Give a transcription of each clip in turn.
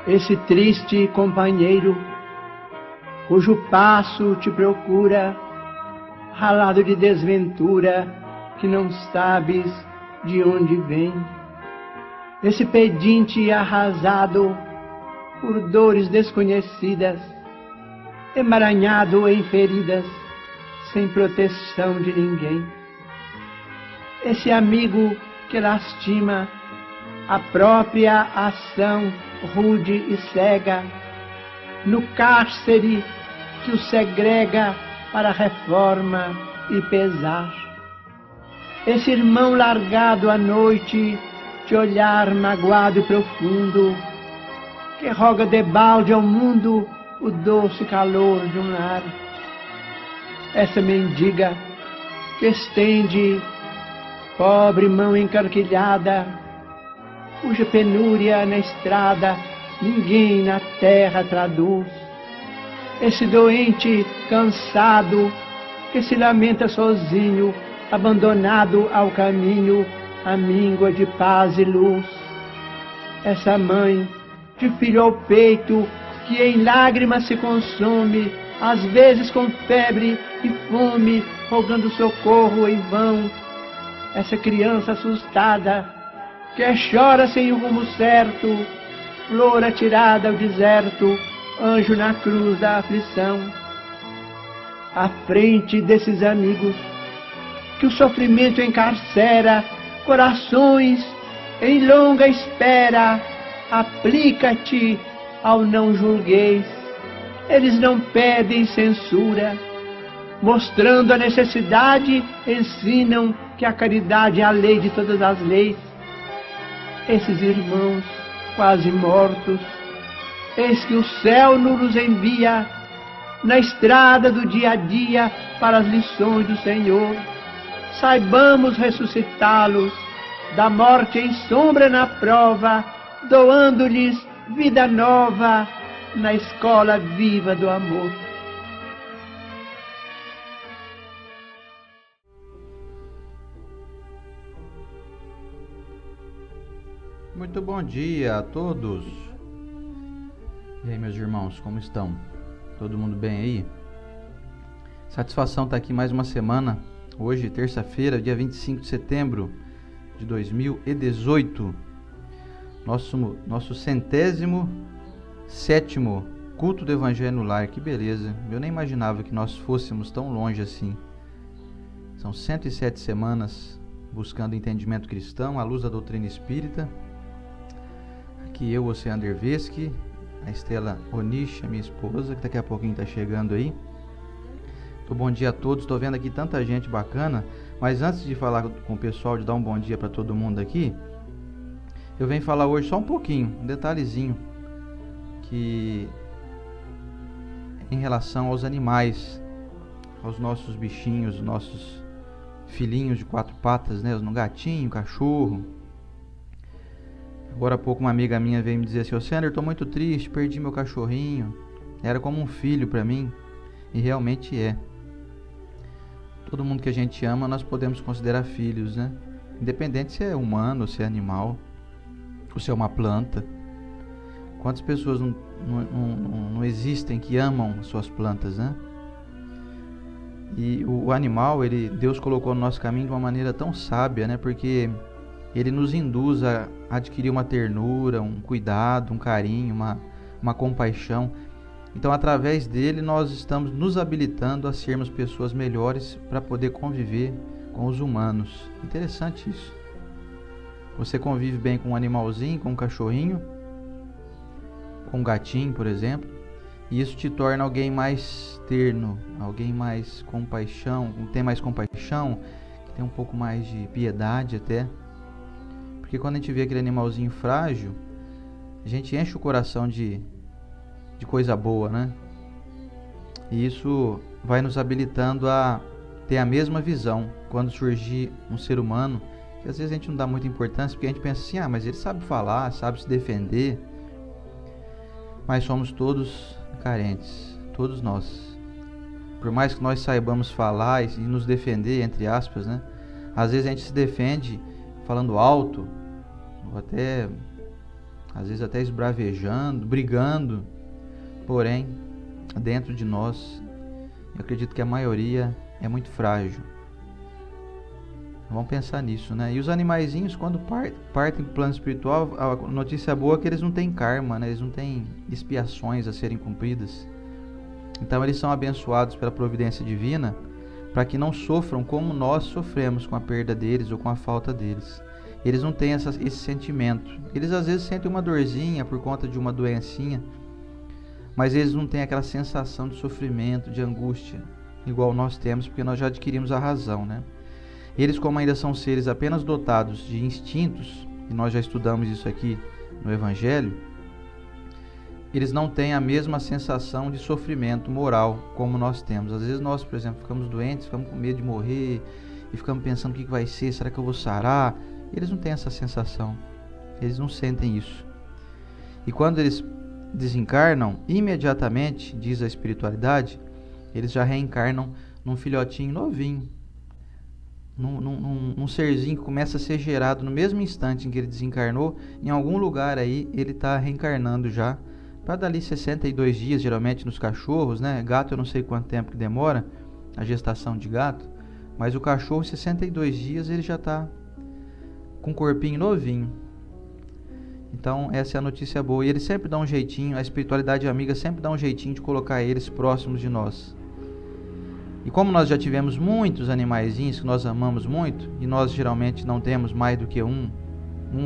esse triste companheiro, cujo passo te procura, ralado de desventura, que não sabes de onde vem. Esse pedinte arrasado por dores desconhecidas, emaranhado em feridas, sem proteção de ninguém. Esse amigo que lastima a própria ação rude e cega, no cárcere que o segrega para reforma e pesar. Esse irmão largado à noite, de olhar magoado e profundo, que roga debalde ao mundo o doce calor de um lar. Essa mendiga que estende pobre mão encarquilhada, cuja penúria na estrada ninguém na terra traduz. Esse doente cansado que se lamenta sozinho, abandonado ao caminho, à míngua de paz e luz. Essa mãe de filho ao peito que em lágrimas se consome, às vezes com febre e fome, rogando socorro em vão. Essa criança assustada que chora sem o rumo certo, flor atirada ao deserto, anjo na cruz da aflição. À frente desses amigos que o sofrimento encarcera, corações em longa espera, aplica-te ao não julgueis. Eles não pedem censura, mostrando a necessidade, ensinam que a caridade é a lei de todas as leis. Esses irmãos quase mortos, eis que o céu nos envia na estrada do dia a dia para as lições do Senhor. Saibamos ressuscitá-los da morte em sombra na prova, doando-lhes vida nova na escola viva do amor. Muito bom dia a todos. E aí, meus irmãos, como estão? Todo mundo bem aí? Satisfação estar aqui mais uma semana. Hoje, terça-feira, dia 25 de setembro de 2018. Nosso 107º culto do Evangelho no Lar. Que beleza. Eu nem imaginava que nós fôssemos tão longe assim. São 107 semanas buscando entendimento cristão à luz da doutrina espírita. Aqui eu, Oceano Derveschi, a Estela Onish, a minha esposa, que daqui a pouquinho está chegando aí. Então, bom dia a todos. Estou vendo aqui tanta gente bacana, mas antes de falar com o pessoal, de dar um bom dia para todo mundo aqui, eu venho falar hoje só um pouquinho, um detalhezinho, que em relação aos animais, aos nossos bichinhos, nossos filhinhos de quatro patas, né? No gatinho, cachorro. Agora há pouco uma amiga minha veio me dizer assim: ô Sander, estou muito triste, perdi meu cachorrinho, era como um filho para mim, e realmente é. Todo mundo que a gente ama nós podemos considerar filhos, né? Independente se é humano, ou se é animal, ou se é uma planta. Quantas pessoas não existem que amam suas plantas, né? E o animal, Deus colocou no nosso caminho de uma maneira tão sábia, né? Porque ele nos induz a adquirir uma ternura, um cuidado, um carinho, uma compaixão. Então, através dele, nós estamos nos habilitando a sermos pessoas melhores para poder conviver com os humanos. Interessante isso. Você convive bem com um animalzinho, com um cachorrinho, com um gatinho, por exemplo, e isso te torna alguém mais terno, alguém mais compaixão, que tem mais compaixão, que tem um pouco mais de piedade até. Porque quando a gente vê aquele animalzinho frágil, a gente enche o coração de coisa boa, né? E isso vai nos habilitando a ter a mesma visão quando surgir um ser humano, que às vezes a gente não dá muita importância, porque a gente pensa assim: ah, mas ele sabe falar, sabe se defender. Mas somos todos carentes, todos nós. Por mais que nós saibamos falar e nos defender, entre aspas, né? Às vezes a gente se defende falando alto, ou até às vezes até esbravejando, brigando, porém, dentro de nós, eu acredito que a maioria é muito frágil. Vamos pensar nisso, né? E os animaizinhos, quando partem para o plano espiritual, a notícia boa é que eles não têm karma, né? Eles não têm expiações a serem cumpridas. Então eles são abençoados pela providência divina para que não sofram como nós sofremos com a perda deles ou com a falta deles. Eles não têm esse sentimento. Eles às vezes sentem uma dorzinha por conta de uma doencinha, mas eles não têm aquela sensação de sofrimento, de angústia, igual nós temos, porque nós já adquirimos a razão, né? Eles, como ainda são seres apenas dotados de instintos, e nós já estudamos isso aqui no Evangelho, eles não têm a mesma sensação de sofrimento moral como nós temos. Às vezes nós, por exemplo, ficamos doentes, ficamos com medo de morrer, e ficamos pensando o que vai ser, será que eu vou sarar? Eles não têm essa sensação, eles não sentem isso. E quando eles desencarnam, imediatamente, diz a espiritualidade, eles já reencarnam num filhotinho novinho, num serzinho que começa a ser gerado no mesmo instante em que ele desencarnou. Em algum lugar aí ele está reencarnando já, para dali 62 dias, geralmente nos cachorros, né? Gato eu não sei quanto tempo que demora a gestação de gato, mas o cachorro 62 dias ele já está com um corpinho novinho. Então essa é a notícia boa, e eles sempre dão um jeitinho, a espiritualidade amiga sempre dá um jeitinho de colocar eles próximos de nós. E como nós já tivemos muitos animaizinhos que nós amamos muito, e nós geralmente não temos mais do que um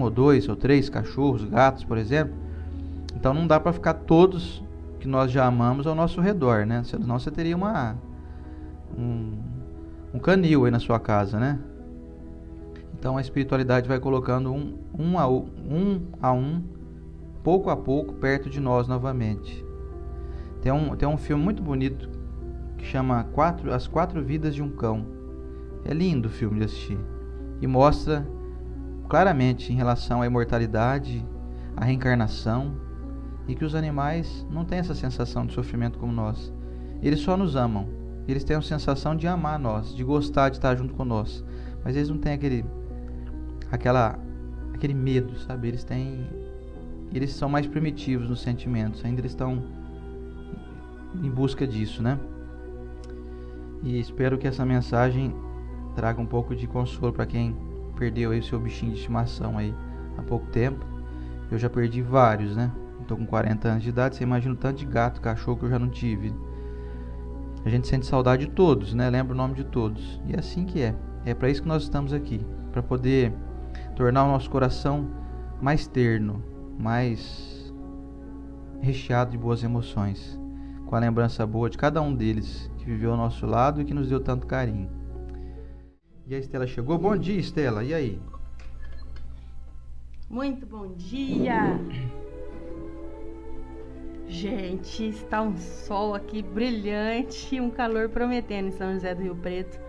ou dois ou três cachorros, gatos, por exemplo, então não dá para ficar todos que nós já amamos ao nosso redor, né? Senão você teria um canil aí na sua casa, né? Então a espiritualidade vai colocando um a um, pouco a pouco, perto de nós novamente. Tem um filme muito bonito que chama As 4 Vidas de um Cão. É lindo o filme de assistir. E mostra claramente em relação à imortalidade, à reencarnação, e que os animais não têm essa sensação de sofrimento como nós. Eles só nos amam. Eles têm a sensação de amar nós, de gostar de estar junto com nós. Mas eles não têm aquele medo, sabe? Eles são mais primitivos nos sentimentos. Ainda eles estão em busca disso, né? E espero que essa mensagem traga um pouco de consolo para quem perdeu aí o seu bichinho de estimação aí há pouco tempo. Eu já perdi vários, né? Estou com 40 anos de idade, você imagina o tanto de gato, cachorro que eu já não tive. A gente sente saudade de todos, né? Lembra o nome de todos. E é assim que é. É para isso que nós estamos aqui, para poder tornar o nosso coração mais terno, mais recheado de boas emoções, com a lembrança boa de cada um deles que viveu ao nosso lado e que nos deu tanto carinho. E a Estela chegou. Bom dia, Estela. E aí? Muito bom dia. Gente, está um sol aqui brilhante e um calor prometendo em São José do Rio Preto.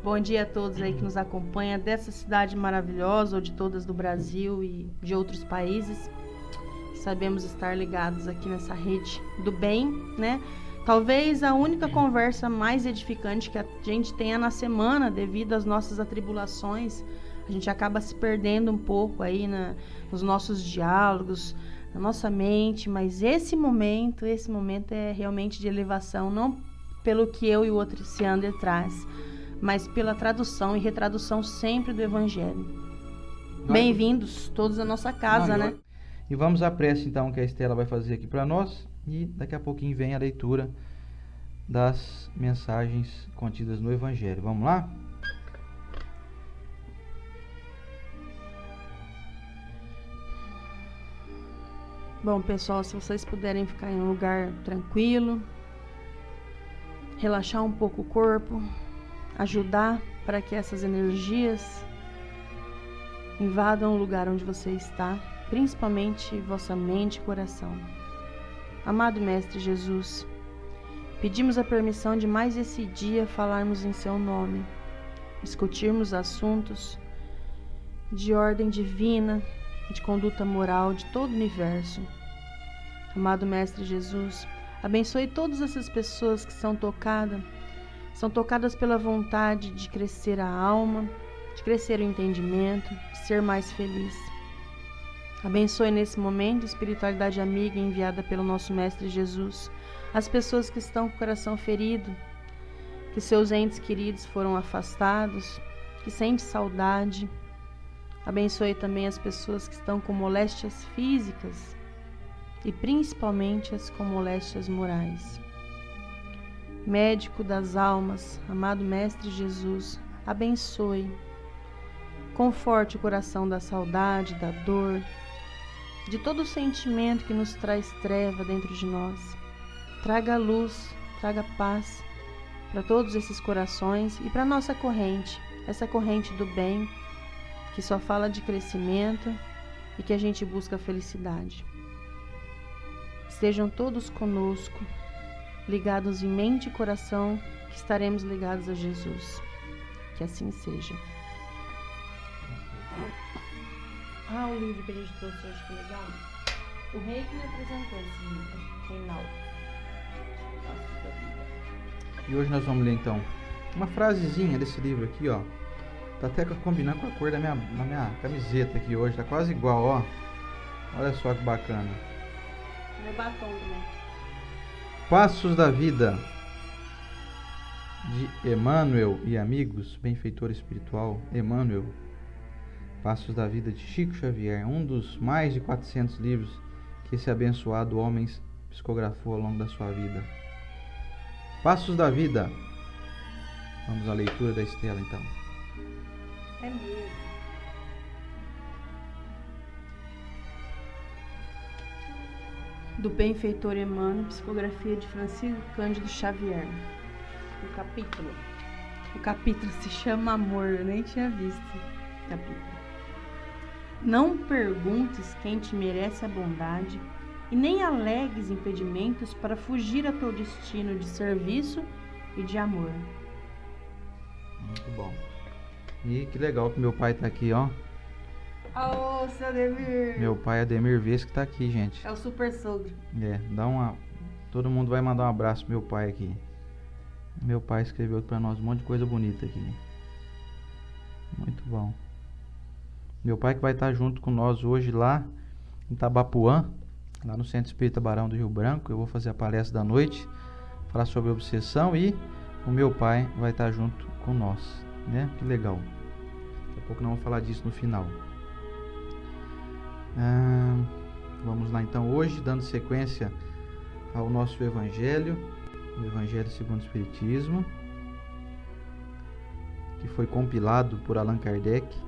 Bom dia a todos aí que nos acompanham dessa cidade maravilhosa ou de todas do Brasil e de outros países. Sabemos estar ligados aqui nessa rede do bem, né? Talvez a única conversa mais edificante que a gente tenha na semana, devido às nossas atribulações. A gente acaba se perdendo um pouco aí nos nossos diálogos, na nossa mente, mas esse momento é realmente de elevação, não pelo que eu e o outro Ciander traz, mas pela tradução e retradução sempre do Evangelho. Bem-vindos todos à nossa casa, né? E vamos à prece então que a Estela vai fazer aqui para nós, e daqui a pouquinho vem a leitura das mensagens contidas no Evangelho. Vamos lá? Bom, pessoal, se vocês puderem ficar em um lugar tranquilo, relaxar um pouco o corpo, ajudar para que essas energias invadam o lugar onde você está, principalmente vossa mente e coração. Amado Mestre Jesus, pedimos a permissão de mais esse dia falarmos em seu nome, discutirmos assuntos de ordem divina, de conduta moral de todo o universo. Amado Mestre Jesus, abençoe todas essas pessoas que são tocadas pela vontade de crescer a alma, de crescer o entendimento, de ser mais feliz. Abençoe nesse momento a espiritualidade amiga enviada pelo nosso Mestre Jesus, as pessoas que estão com o coração ferido, que seus entes queridos foram afastados, que sentem saudade. Abençoe também as pessoas que estão com moléstias físicas e principalmente as com moléstias morais. Médico das almas, amado Mestre Jesus, abençoe. Conforte o coração da saudade, da dor, de todo o sentimento que nos traz treva dentro de nós. Traga luz, traga paz para todos esses corações e para a nossa corrente, essa corrente do bem, que só fala de crescimento e que a gente busca felicidade. Estejam todos conosco, ligados em mente e coração, que estaremos ligados a Jesus. Que assim seja. O livro que a gente trouxe hoje, que legal. O rei que me apresentou esse livro, Reinaldo. E hoje nós vamos ler então uma frasezinha desse livro aqui, ó. Tá até combinando com a cor da minha camiseta aqui hoje, tá quase igual, ó. Olha só que bacana. Meu batom também. Passos da Vida, de Emmanuel e Amigos, benfeitor espiritual, Emmanuel. Passos da Vida, de Chico Xavier, um dos mais de 400 livros que esse abençoado homem psicografou ao longo da sua vida. Passos da Vida. Vamos à leitura da Estela, então. É mesmo. Do benfeitor Emmanuel, psicografia de Francisco Cândido Xavier. O capítulo se chama Amor, eu nem tinha visto esse capítulo. Não perguntes quem te merece a bondade e nem alegues impedimentos para fugir a teu destino de serviço e de amor. Muito bom. E que legal que meu pai tá aqui, ó. Ô, seu Ademir! Meu pai Ademir Vesco tá aqui, gente. É o super sogro. Todo mundo vai mandar um abraço pro meu pai aqui. Meu pai escreveu pra nós um monte de coisa bonita aqui. Muito bom. Meu pai que vai estar junto com nós hoje lá em Tabapuã, lá no Centro Espírita Barão do Rio Branco. Eu vou fazer a palestra da noite, falar sobre obsessão, e o meu pai vai estar junto com nós, né? Que legal. Daqui a pouco nós vamos falar disso no final. Vamos lá então, hoje dando sequência ao nosso Evangelho, o Evangelho segundo o Espiritismo, que foi compilado por Allan Kardec,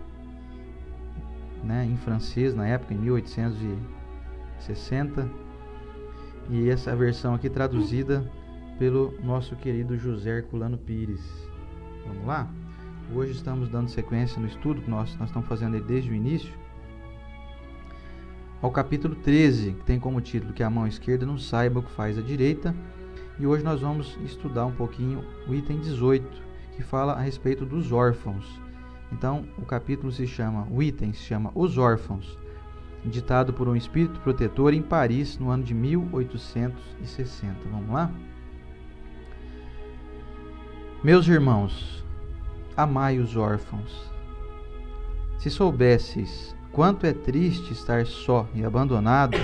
né, em francês na época, em 1860, e essa versão aqui traduzida pelo nosso querido José Herculano Pires. Vamos lá? Hoje estamos dando sequência no estudo que nós estamos fazendo aí desde o início, ao capítulo 13, que tem como título que a mão esquerda não saiba o que faz a direita, e hoje nós vamos estudar um pouquinho o item 18, que fala a respeito dos órfãos. Então, o capítulo o item se chama Os Órfãos, ditado por um espírito protetor em Paris no ano de 1860. Vamos lá? Meus irmãos, amai os órfãos. Se soubesseis quanto é triste estar só e abandonado,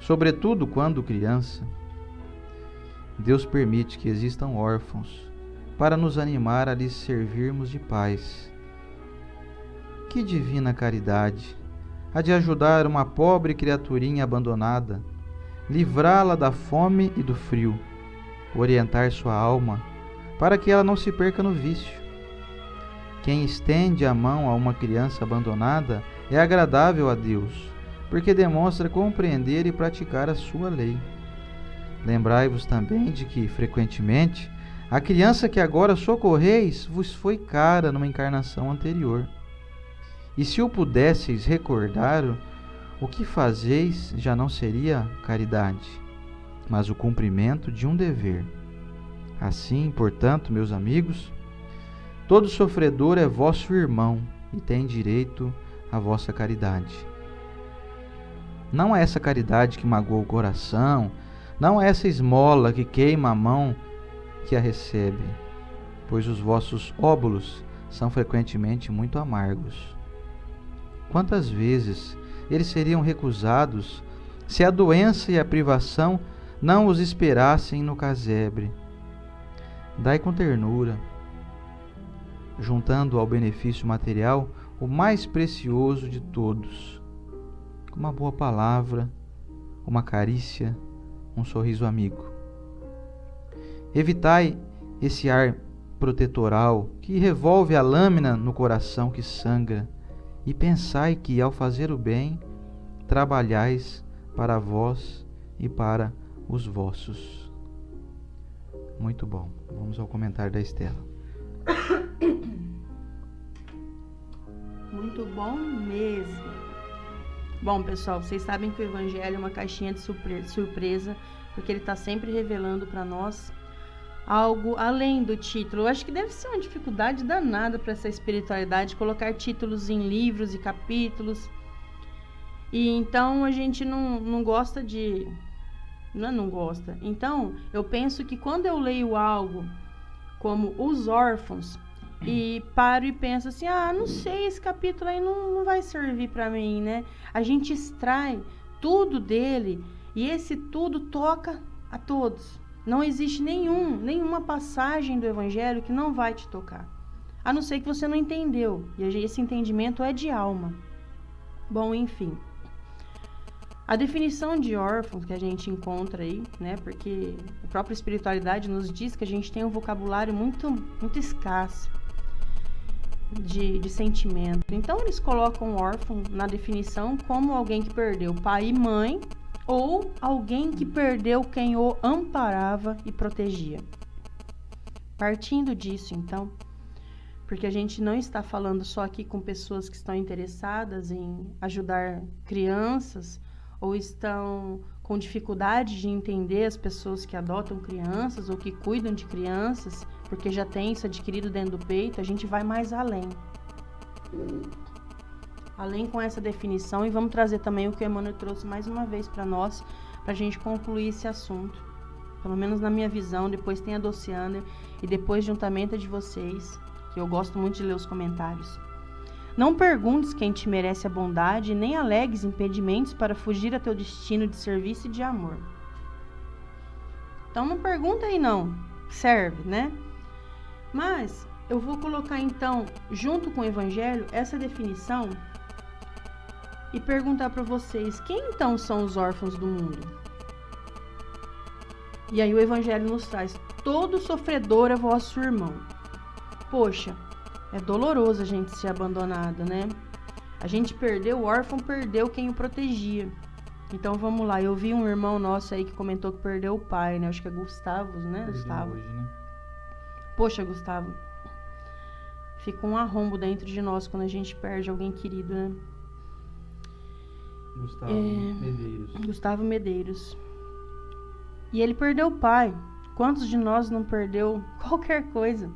sobretudo quando criança, Deus permite que existam órfãos para nos animar a lhes servirmos de pais. Que divina caridade há de ajudar uma pobre criaturinha abandonada, livrá-la da fome e do frio, orientar sua alma para que ela não se perca no vício. Quem estende a mão a uma criança abandonada é agradável a Deus, porque demonstra compreender e praticar a sua lei. Lembrai-vos também de que, frequentemente, a criança que agora socorreis vos foi cara numa encarnação anterior. E se o pudesseis recordar, o que fazeis já não seria caridade, mas o cumprimento de um dever. Assim, portanto, meus amigos, todo sofredor é vosso irmão e tem direito à vossa caridade. Não é essa caridade que magoa o coração, não é essa esmola que queima a mão que a recebe, pois os vossos óbolos são frequentemente muito amargos. Quantas vezes eles seriam recusados se a doença e a privação não os esperassem no casebre. Dai com ternura, juntando ao benefício material o mais precioso de todos, uma boa palavra, uma carícia, um sorriso amigo. Evitai esse ar protetoral que revolve a lâmina no coração que sangra, e pensai que, ao fazer o bem, trabalhais para vós e para os vossos. Muito bom. Vamos ao comentário da Estela. Muito bom mesmo. Bom, pessoal, vocês sabem que o Evangelho é uma caixinha de surpresa, porque ele está sempre revelando para nós algo além do título. Eu acho que deve ser uma dificuldade danada para essa espiritualidade, colocar títulos em livros e capítulos. E então a gente não gosta de... Não gosta. Então, eu penso que quando eu leio algo como Os Órfãos, e paro e penso assim, não sei, esse capítulo aí não vai servir para mim, né? A gente extrai tudo dele, e esse tudo toca a todos. Não existe nenhuma passagem do Evangelho que não vai te tocar. A não ser que você não entendeu. E esse entendimento é de alma. Bom, enfim. A definição de órfãos que a gente encontra aí, né? Porque a própria espiritualidade nos diz que a gente tem um vocabulário muito escasso de sentimento. Então, eles colocam órfão na definição como alguém que perdeu pai e mãe, ou alguém que perdeu quem o amparava e protegia. Partindo disso, então, porque a gente não está falando só aqui com pessoas que estão interessadas em ajudar crianças, ou estão com dificuldade de entender as pessoas que adotam crianças ou que cuidam de crianças, porque já tem isso adquirido dentro do peito, a gente vai mais além. Além com essa definição, e vamos trazer também o que o Emmanuel trouxe mais uma vez para nós, para a gente concluir esse assunto. Pelo menos na minha visão, depois tem a Dociander, e depois juntamente a de vocês, que eu gosto muito de ler os comentários. Não perguntes quem te merece a bondade, nem alegues impedimentos para fugir a teu destino de serviço e de amor. Então não pergunta aí não, serve, né? Mas eu vou colocar então, junto com o Evangelho, essa definição e perguntar para vocês, quem então são os órfãos do mundo? E aí o Evangelho nos traz, todo sofredor é vosso irmão. Poxa, é doloroso a gente ser abandonado, né? A gente perdeu o órfão, perdeu quem o protegia. Então vamos lá, eu vi um irmão nosso aí que comentou que perdeu o pai, né? Acho que é Gustavo, né? Gustavo. Hoje, né? Poxa, Gustavo, fica um arrombo dentro de nós quando a gente perde alguém querido, né? Gustavo Medeiros. E ele perdeu o pai. Quantos de nós não perdeu qualquer coisa?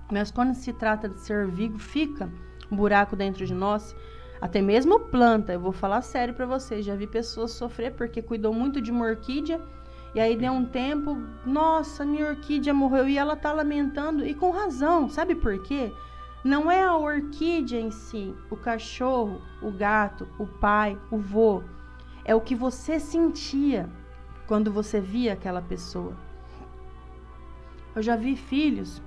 Mas quando se trata de ser vivo, fica um buraco dentro de nós. Até mesmo planta. Eu vou falar sério pra vocês. Já vi pessoas sofrer porque cuidou muito de uma orquídea. E aí deu um tempo. Nossa, minha orquídea morreu. E ela tá lamentando. E com razão. Sabe por quê? Não é a orquídea em si. O cachorro, o gato, o pai, o vô. É o que você sentia quando você via aquela pessoa. Eu já vi filhos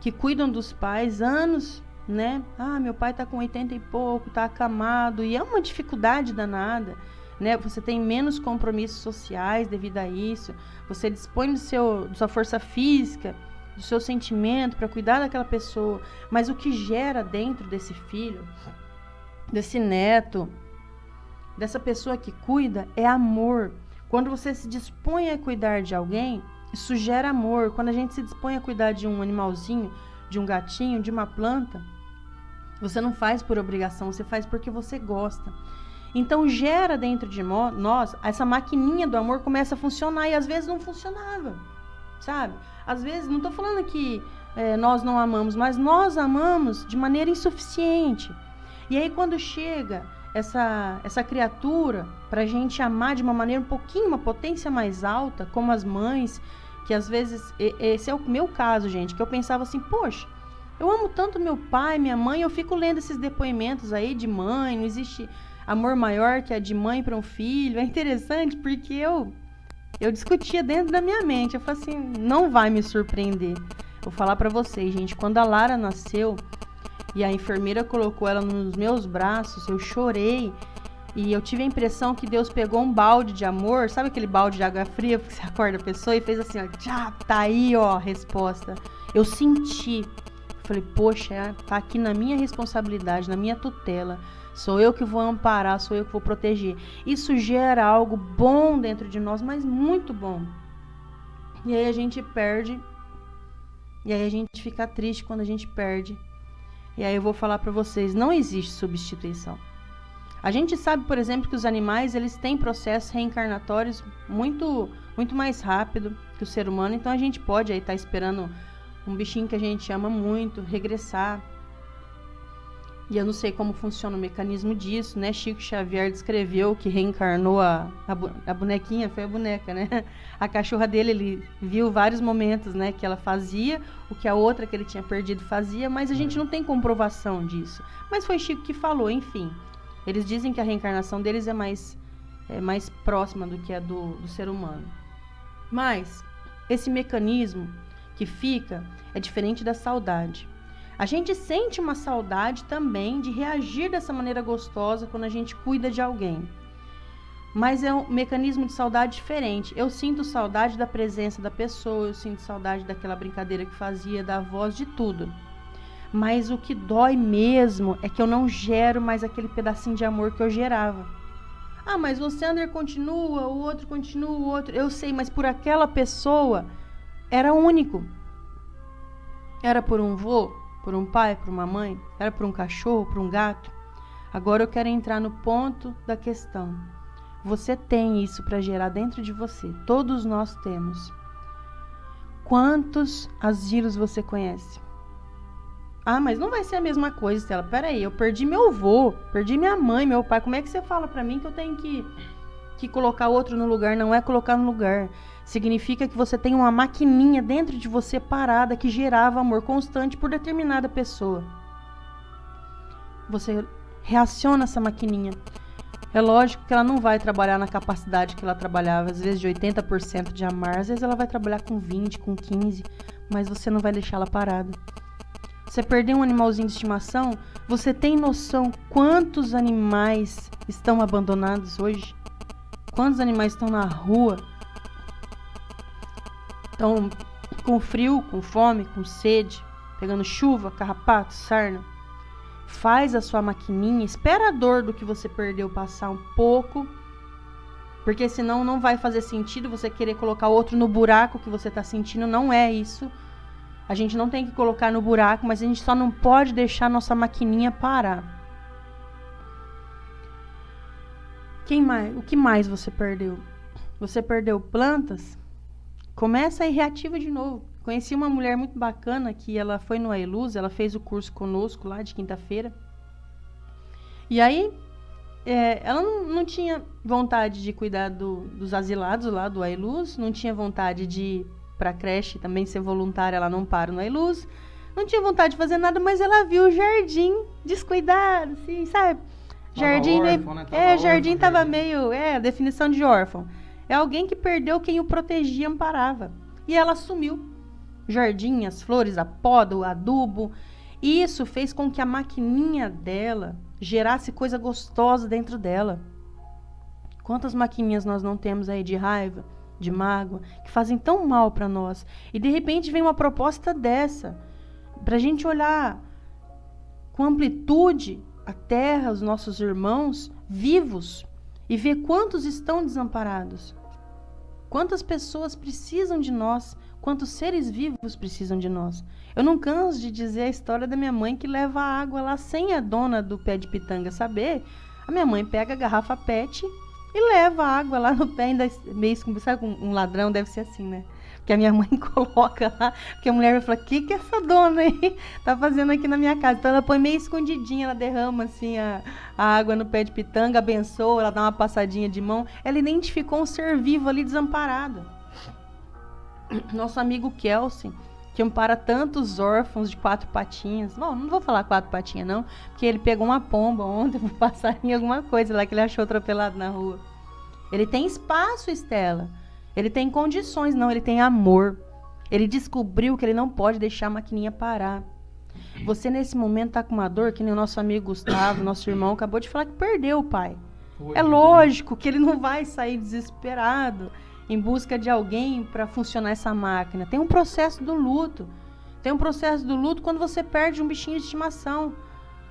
que cuidam dos pais anos, né? Meu pai tá com 80 e pouco, tá acamado, e é uma dificuldade danada, né? Você tem menos compromissos sociais devido a isso, você dispõe de sua força física, do seu sentimento para cuidar daquela pessoa, mas o que gera dentro desse filho, desse neto, dessa pessoa que cuida, é amor. Quando você se dispõe a cuidar de alguém, isso gera amor. Quando a gente se dispõe a cuidar de um animalzinho, de um gatinho, de uma planta, você não faz por obrigação, você faz porque você gosta. Então gera dentro de nós, essa maquininha do amor começa a funcionar, e às vezes não funcionava, sabe? Às vezes, não estou falando que nós não amamos, mas nós amamos de maneira insuficiente. E aí quando chega essa criatura para a gente amar de uma maneira uma potência mais alta, como as mães, que às vezes, esse é o meu caso, gente, que eu pensava assim, poxa, Eu amo tanto meu pai, minha mãe, eu fico lendo esses depoimentos aí de mãe, não existe amor maior que a de mãe para um filho. É interessante porque eu discutia dentro da minha mente. Eu falei assim, não vai me surpreender. Vou falar para vocês, gente, quando a Lara nasceu e a enfermeira colocou ela nos meus braços, eu chorei. E eu tive a impressão que Deus pegou um balde de amor, sabe aquele balde de água fria, porque você acorda a pessoa e fez assim, ó, já tá aí, ó, a resposta. Eu senti. Falei, poxa, tá aqui na minha responsabilidade, na minha tutela. Sou eu que vou amparar, sou eu que vou proteger. Isso gera algo bom dentro de nós, mas muito bom. E aí a gente perde. E aí a gente fica triste quando a gente perde. E aí eu vou falar pra vocês, não existe substituição. A gente sabe, por exemplo, que os animais, eles têm processos reencarnatórios muito mais rápido que o ser humano. Então a gente pode aí estar esperando um bichinho que a gente ama muito regressar. E eu não sei como funciona o mecanismo disso, né? Chico Xavier descreveu que reencarnou a bonequinha, foi a boneca, né? A cachorra dele, ele viu vários momentos, né? Que ela fazia, o que a outra que ele tinha perdido fazia, mas a gente não tem comprovação disso. Mas foi Chico que falou, enfim. Eles dizem que a reencarnação deles é mais próxima do que a do ser humano. Mas esse mecanismo que fica é diferente da saudade. A gente sente uma saudade também de reagir dessa maneira gostosa quando a gente cuida de alguém. Mas é um mecanismo de saudade diferente. Eu sinto saudade da presença da pessoa, eu sinto saudade daquela brincadeira que fazia, da voz, de tudo. Mas o que dói mesmo é que eu não gero mais aquele pedacinho de amor que eu gerava. Ah, mas o Sander continua, o outro continua, o outro... Eu sei, mas por aquela pessoa era único. Era por um vô, por um pai, por uma mãe, era por um cachorro, por um gato. Agora eu quero entrar no ponto da questão. Você tem isso para gerar dentro de você. Todos nós temos. Quantos asilos você conhece? Ah, mas não vai ser a mesma coisa, Stella. Peraí, eu perdi meu avô, perdi minha mãe, meu pai. Como é que você fala pra mim que eu tenho que colocar outro no lugar? Não é colocar no lugar. Significa que você tem uma maquininha dentro de você parada que gerava amor constante por determinada pessoa. Você reaciona essa maquininha. É lógico que ela não vai trabalhar na capacidade que ela trabalhava, às vezes de 80% de amar, às vezes ela vai trabalhar com 20%, com 15%, mas você não vai deixá-la parada. Você perdeu um animalzinho de estimação, você tem noção quantos animais estão abandonados hoje? Quantos animais estão na rua? Estão com frio, com fome, com sede, pegando chuva, carrapato, sarna. Faz a sua maquininha, espera a dor do que você perdeu passar um pouco, porque senão não vai fazer sentido você querer colocar outro no buraco que você está sentindo, não é isso. A gente não tem que colocar no buraco, mas a gente só não pode deixar nossa maquininha parar. O que mais você perdeu? Você perdeu plantas? Começa a ir reativa de novo. Conheci uma mulher muito bacana que ela foi no Ailuz, ela fez o curso conosco lá de quinta-feira. E aí, ela não tinha vontade de cuidar dos asilados lá do Ailuz, não tinha vontade de para creche também ser voluntária, ela não para no Ailuz, não tinha vontade de fazer nada, mas ela viu o jardim descuidado, assim, sabe? Jardim, órfão, né? Jardim tava meio, a definição de órfão. É alguém que perdeu quem o protegia, amparava. E ela assumiu o jardim, as flores, a poda, o adubo. E isso fez com que a maquininha dela gerasse coisa gostosa dentro dela. Quantas maquininhas nós não temos aí de raiva, de mágoa, que fazem tão mal para nós. E de repente vem uma proposta dessa, para a gente olhar com amplitude a terra, os nossos irmãos vivos, e ver quantos estão desamparados. Quantas pessoas precisam de nós, quantos seres vivos precisam de nós. Eu não canso de dizer a história da minha mãe que leva a água lá sem a dona do pé de pitanga saber. A minha mãe pega a garrafa PET e leva a água lá no pé, ainda meio, sabe, um ladrão deve ser assim, né? Porque a minha mãe coloca lá, porque a mulher vai falar, o que essa dona aí tá fazendo aqui na minha casa? Então ela põe meio escondidinha, ela derrama assim a água no pé de pitanga, abençoa, ela dá uma passadinha de mão. Ela identificou um ser vivo ali desamparado. Nosso amigo Kelsen, que ampara tantos órfãos de 4 patinhas. Bom, não vou falar 4 patinhas não, porque ele pegou uma pomba ontem para passar em alguma coisa lá que ele achou atropelado na rua. Ele tem espaço, Estela. Ele tem condições, não, ele tem amor. Ele descobriu que ele não pode deixar a maquininha parar. Você nesse momento tá com uma dor, que nem o nosso amigo Gustavo, nosso irmão, acabou de falar que perdeu o pai. É lógico que ele não vai sair desesperado em busca de alguém para funcionar essa máquina. Tem um processo do luto. Tem um processo do luto quando você perde um bichinho de estimação.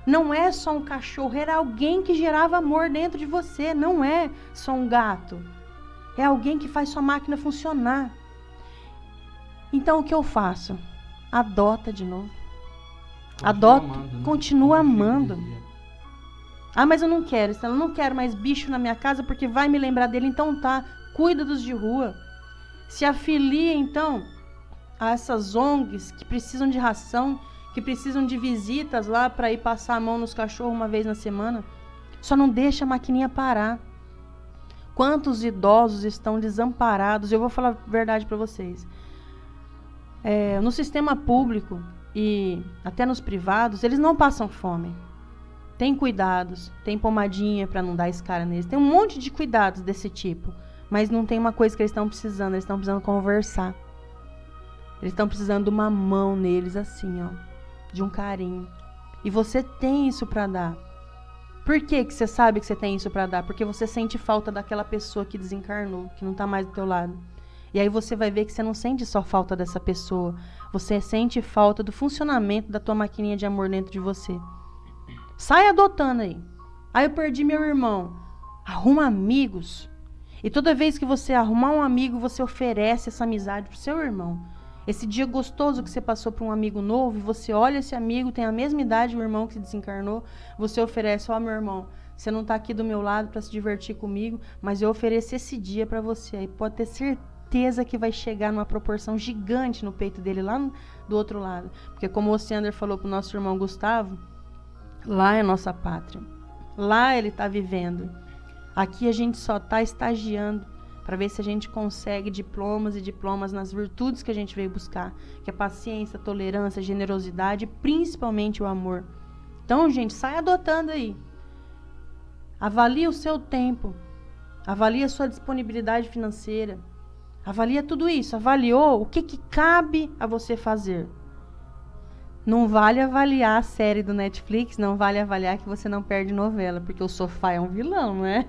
Não é só um cachorro, era alguém que gerava amor dentro de você. Não é só um gato. É alguém que faz sua máquina funcionar. Então o que eu faço? Adota de novo. Adota, continua amando. Ah, mas eu não quero, eu não quero mais bicho na minha casa porque vai me lembrar dele. Então tá, cuida dos de rua. Se afilia então a essas ONGs que precisam de ração, que precisam de visitas lá para ir passar a mão nos cachorros uma vez na semana. Só não deixa a maquininha parar. Quantos idosos estão desamparados? Eu vou falar a verdade para vocês. No sistema público e até nos privados, eles não passam fome. Tem cuidados, tem pomadinha para não dar escara neles. Tem um monte de cuidados desse tipo. Mas não tem uma coisa que eles estão precisando. Eles estão precisando conversar. Eles estão precisando de uma mão neles assim, ó. De um carinho. E você tem isso para dar. Por que você sabe que você tem isso para dar? Porque você sente falta daquela pessoa que desencarnou, que não está mais do teu lado. E aí você vai ver que você não sente só falta dessa pessoa. Você sente falta do funcionamento da tua maquininha de amor dentro de você. Sai adotando aí. Aí eu perdi meu irmão. Arruma amigos. E toda vez que você arrumar um amigo, você oferece essa amizade pro seu irmão. Esse dia gostoso que você passou para um amigo novo, você olha esse amigo, tem a mesma idade, o irmão que se desencarnou, você oferece, ó, meu irmão, você não está aqui do meu lado para se divertir comigo, mas eu ofereço esse dia para você. Aí pode ter certeza que vai chegar numa proporção gigante no peito dele, lá do outro lado. Porque como o Oceander falou pro nosso irmão Gustavo, lá é a nossa pátria. Lá ele está vivendo. Aqui a gente só está estagiando para ver se a gente consegue diplomas e diplomas nas virtudes que a gente veio buscar, que é paciência, tolerância, generosidade e principalmente o amor. Então, gente, sai adotando aí. Avalie o seu tempo. Avalie a sua disponibilidade financeira. Avalia tudo isso. Avaliou o que cabe a você fazer. Não vale avaliar a série do Netflix, não vale avaliar que você não perde novela, porque o sofá é um vilão, não é?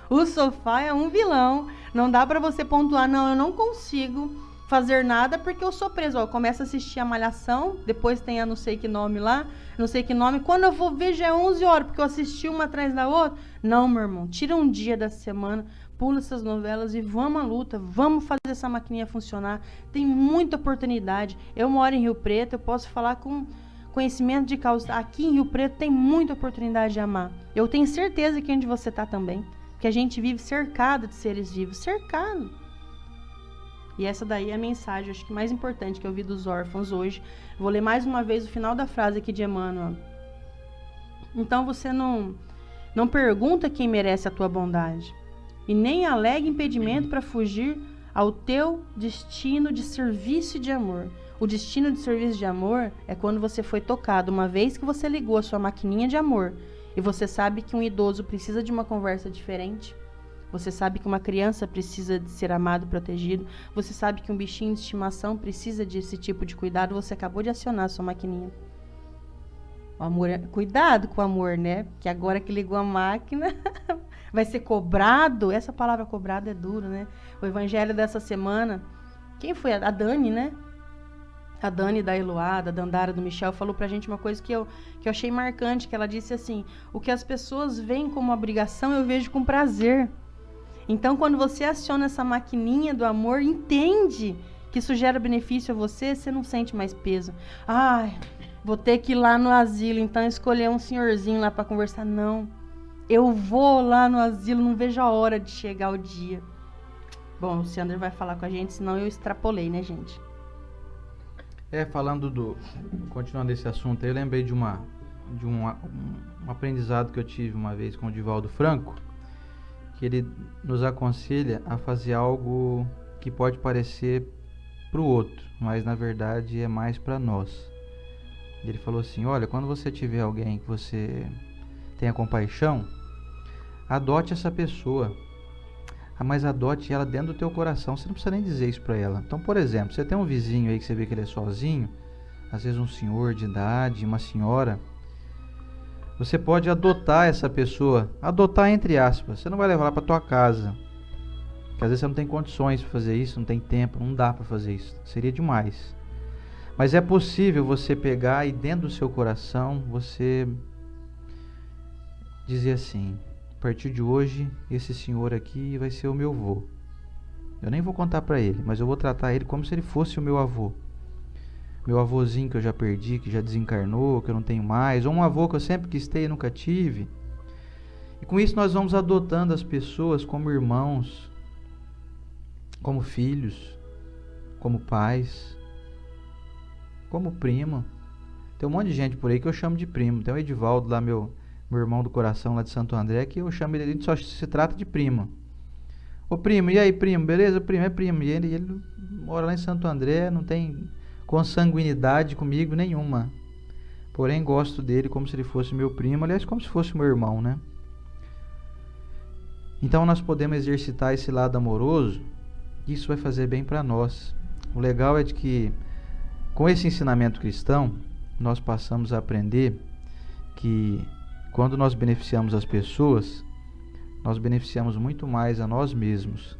O sofá é um vilão. Não dá pra você pontuar, não, eu não consigo fazer nada porque eu sou preso. Eu começo a assistir a Malhação, depois tem a não sei que nome lá, não sei que nome. Quando eu vou ver já é 11 horas, porque eu assisti uma atrás da outra. Não, meu irmão, tira um dia da semana, pula essas novelas e vamos à luta. Vamos fazer essa maquininha funcionar. Tem muita oportunidade. Eu moro em Rio Preto, eu posso falar com conhecimento de causa. Aqui em Rio Preto tem muita oportunidade de amar. Eu tenho certeza que onde você está também. Porque a gente vive cercado de seres vivos, cercado. E essa daí é a mensagem, acho que mais importante que eu vi dos órfãos hoje. Vou ler mais uma vez o final da frase aqui de Emmanuel. Então você não pergunta quem merece a tua bondade. E nem alega impedimento para fugir ao teu destino de serviço e de amor. O destino de serviço de amor é quando você foi tocado, uma vez que você ligou a sua maquininha de amor. E você sabe que um idoso precisa de uma conversa diferente. Você sabe que uma criança precisa de ser amado e protegido. Você sabe que um bichinho de estimação precisa desse tipo de cuidado. Você acabou de acionar a sua maquininha. O amor cuidado com o amor, né? Porque agora que ligou a máquina, vai ser cobrado. Essa palavra cobrado é duro, né? O evangelho dessa semana, quem foi? A Dani, né? A Dani da Eloá, da Dandara, do Michel, falou pra gente uma coisa que eu achei marcante, que ela disse assim, o que as pessoas veem como obrigação, eu vejo com prazer. Então, quando você aciona essa maquininha do amor, entende que isso gera benefício a você, você não sente mais peso. Ai, vou ter que ir lá no asilo, então escolher um senhorzinho lá pra conversar. Não, eu vou lá no asilo, não vejo a hora de chegar o dia. Bom, o Sandro vai falar com a gente, senão eu extrapolei, né, gente? Continuando esse assunto, eu lembrei de um aprendizado que eu tive uma vez com o Divaldo Franco, que ele nos aconselha a fazer algo que pode parecer para o outro, mas na verdade é mais para nós. Ele falou assim: olha, quando você tiver alguém que você tenha compaixão, adote essa pessoa. Mas adote ela dentro do teu coração. Você não precisa nem dizer isso para ela. Então, por exemplo, você tem um vizinho aí que você vê que ele é sozinho, às vezes um senhor de idade, uma senhora. Você pode adotar essa pessoa. Adotar entre aspas. Você não vai levar ela para tua casa, porque às vezes você não tem condições para fazer isso, não tem tempo, não dá para fazer isso. Seria demais. Mas é possível você pegar e dentro do seu coração você dizer assim: a partir de hoje, esse senhor aqui vai ser o meu avô. Eu nem vou contar para ele, mas eu vou tratar ele como se ele fosse o meu avô. Meu avôzinho que eu já perdi, que já desencarnou, que eu não tenho mais. Ou um avô que eu sempre quis ter e nunca tive. E com isso nós vamos adotando as pessoas como irmãos, como filhos, como pais, como primo. Tem um monte de gente por aí que eu chamo de primo. Tem o Edivaldo lá, meu irmão do coração lá de Santo André, que eu chamo ele, só se trata de primo. Ô primo, e aí primo, beleza? Primo é primo. E ele mora lá em Santo André, não tem consanguinidade comigo nenhuma. Porém gosto dele como se ele fosse meu primo, aliás, como se fosse meu irmão, né? Então nós podemos exercitar esse lado amoroso, e isso vai fazer bem para nós. O legal é de que com esse ensinamento cristão, nós passamos a aprender que quando nós beneficiamos as pessoas, nós beneficiamos muito mais a nós mesmos.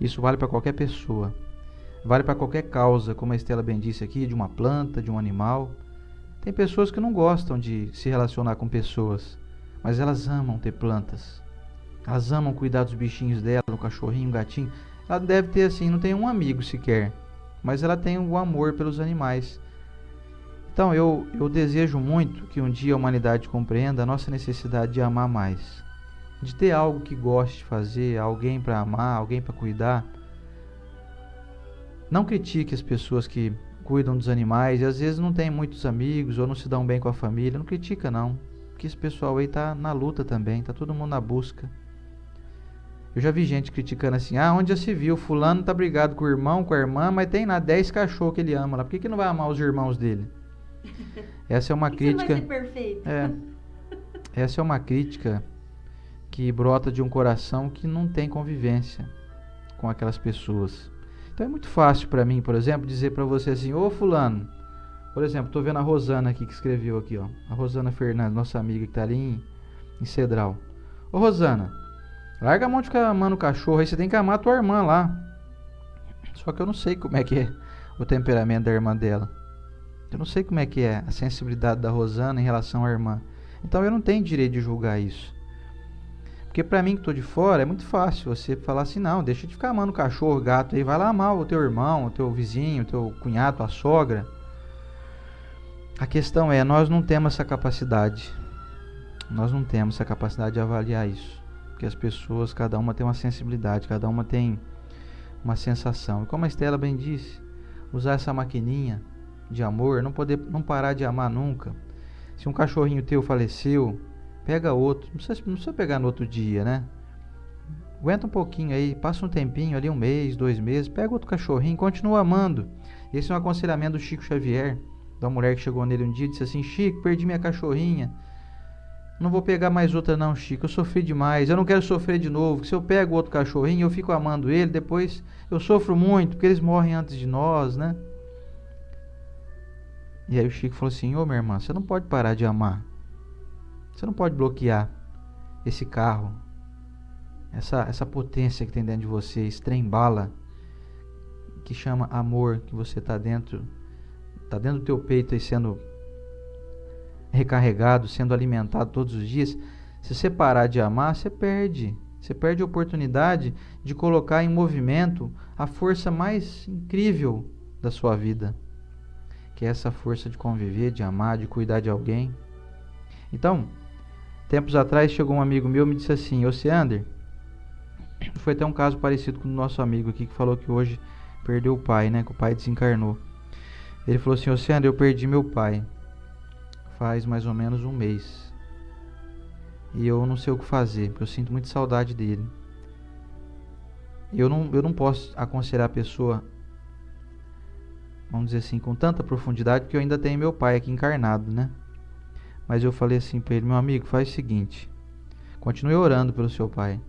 Isso vale para qualquer pessoa, vale para qualquer causa, como a Estela bem disse aqui, de uma planta, de um animal. Tem pessoas que não gostam de se relacionar com pessoas, mas elas amam ter plantas. Elas amam cuidar dos bichinhos dela, um cachorrinho, um gatinho. Ela deve ter assim, não tem um amigo sequer, mas ela tem um amor pelos animais. Então eu desejo muito que um dia a humanidade compreenda a nossa necessidade de amar mais, de ter algo que goste de fazer, alguém para amar, alguém para cuidar. Não critique as pessoas que cuidam dos animais e às vezes não tem muitos amigos ou não se dão bem com a família. Não critica não, porque esse pessoal aí está na luta também, está todo mundo na busca. Eu já vi gente criticando assim: onde já se viu, fulano tá brigado com o irmão, com a irmã, mas tem lá 10 cachorros que ele ama lá, por que não vai amar os irmãos dele? Essa é uma crítica. Você vai ser perfeito? Essa é uma crítica que brota de um coração que não tem convivência com aquelas pessoas. Então é muito fácil para mim, por exemplo, dizer para você assim: ô fulano, por exemplo, tô vendo a Rosana aqui que escreveu aqui, ó, a Rosana Fernandes, nossa amiga que tá ali em Cedral. Ô Rosana, larga a mão de ficar amando o cachorro, aí você tem que amar a tua irmã lá. Só que eu não sei como é que é o temperamento da irmã dela. Eu não sei como é que é a sensibilidade da Rosana em relação à irmã. Então eu não tenho direito de julgar isso. Porque pra mim que tô de fora é muito fácil você falar assim: não, deixa de ficar amando o cachorro, o gato aí, vai lá amar o teu irmão, o teu vizinho, o teu cunhado, a sogra. A questão é, nós não temos essa capacidade. Nós não temos essa capacidade de avaliar isso. Porque as pessoas, cada uma tem uma sensibilidade, cada uma tem uma sensação. E como a Estela bem disse, usar essa maquininha de amor, não parar de amar nunca. Se um cachorrinho teu faleceu, pega outro, não precisa pegar no outro dia, né? Aguenta um pouquinho aí, passa um tempinho ali, 1 mês, 2 meses, pega outro cachorrinho, continua amando. Esse é um aconselhamento do Chico Xavier, da mulher que chegou nele um dia e disse assim: Chico, perdi minha cachorrinha, não vou pegar mais outra não, Chico, eu sofri demais, eu não quero sofrer de novo, se eu pego outro cachorrinho, eu fico amando ele, depois eu sofro muito, porque eles morrem antes de nós, né? E aí o Chico falou assim: ô minha irmã, você não pode parar de amar. Você não pode bloquear esse carro, essa potência que tem dentro de você, esse trem-bala que chama amor, que você está dentro do teu peito aí sendo recarregado, sendo alimentado todos os dias. Se você parar de amar, você perde a oportunidade de colocar em movimento a força mais incrível da sua vida, que é essa força de conviver, de amar, de cuidar de alguém. Então, tempos atrás chegou um amigo meu e me disse assim: ô Seander, foi até um caso parecido com o nosso amigo aqui que falou que hoje perdeu o pai, né, que o pai desencarnou. Ele falou assim: ô Seander, eu perdi meu pai faz mais ou menos 1 mês e eu não sei o que fazer, porque eu sinto muita saudade dele. Eu não posso aconselhar a pessoa vamos dizer assim, com tanta profundidade, porque eu ainda tenho meu pai aqui encarnado, né? Mas eu falei assim para ele: meu amigo, faz o seguinte, continue orando pelo seu pai.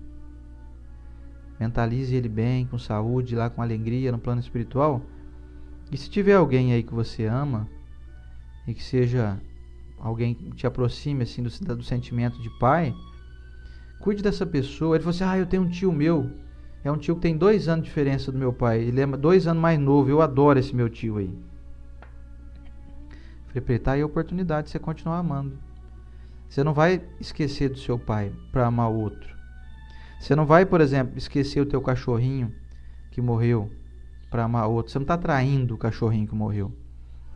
Mentalize ele bem, com saúde, lá com alegria no plano espiritual. E se tiver alguém aí que você ama, e que seja alguém que te aproxime assim do sentimento de pai, cuide dessa pessoa. Ele falou assim: eu tenho um tio meu, é um tio que tem 2 anos de diferença do meu pai, ele é 2 anos mais novo, eu adoro esse meu tio aí. Falei pra ele: tá aí a oportunidade de você continuar amando. Você não vai esquecer do seu pai para amar o outro. Você não vai, por exemplo, esquecer o teu cachorrinho que morreu para amar outro. Você não está traindo o cachorrinho que morreu.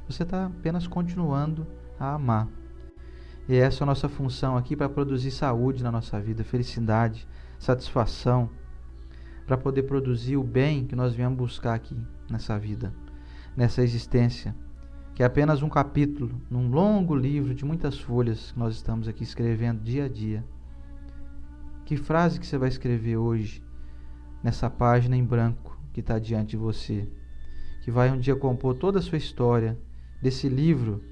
Você está apenas continuando a amar. E essa é a nossa função aqui, para produzir saúde na nossa vida, felicidade, satisfação, para poder produzir o bem que nós viemos buscar aqui nessa vida, nessa existência, que é apenas um capítulo num longo livro de muitas folhas que nós estamos aqui escrevendo dia a dia. Que frase que você vai escrever hoje nessa página em branco que está diante de você, que vai um dia compor toda a sua história desse livro,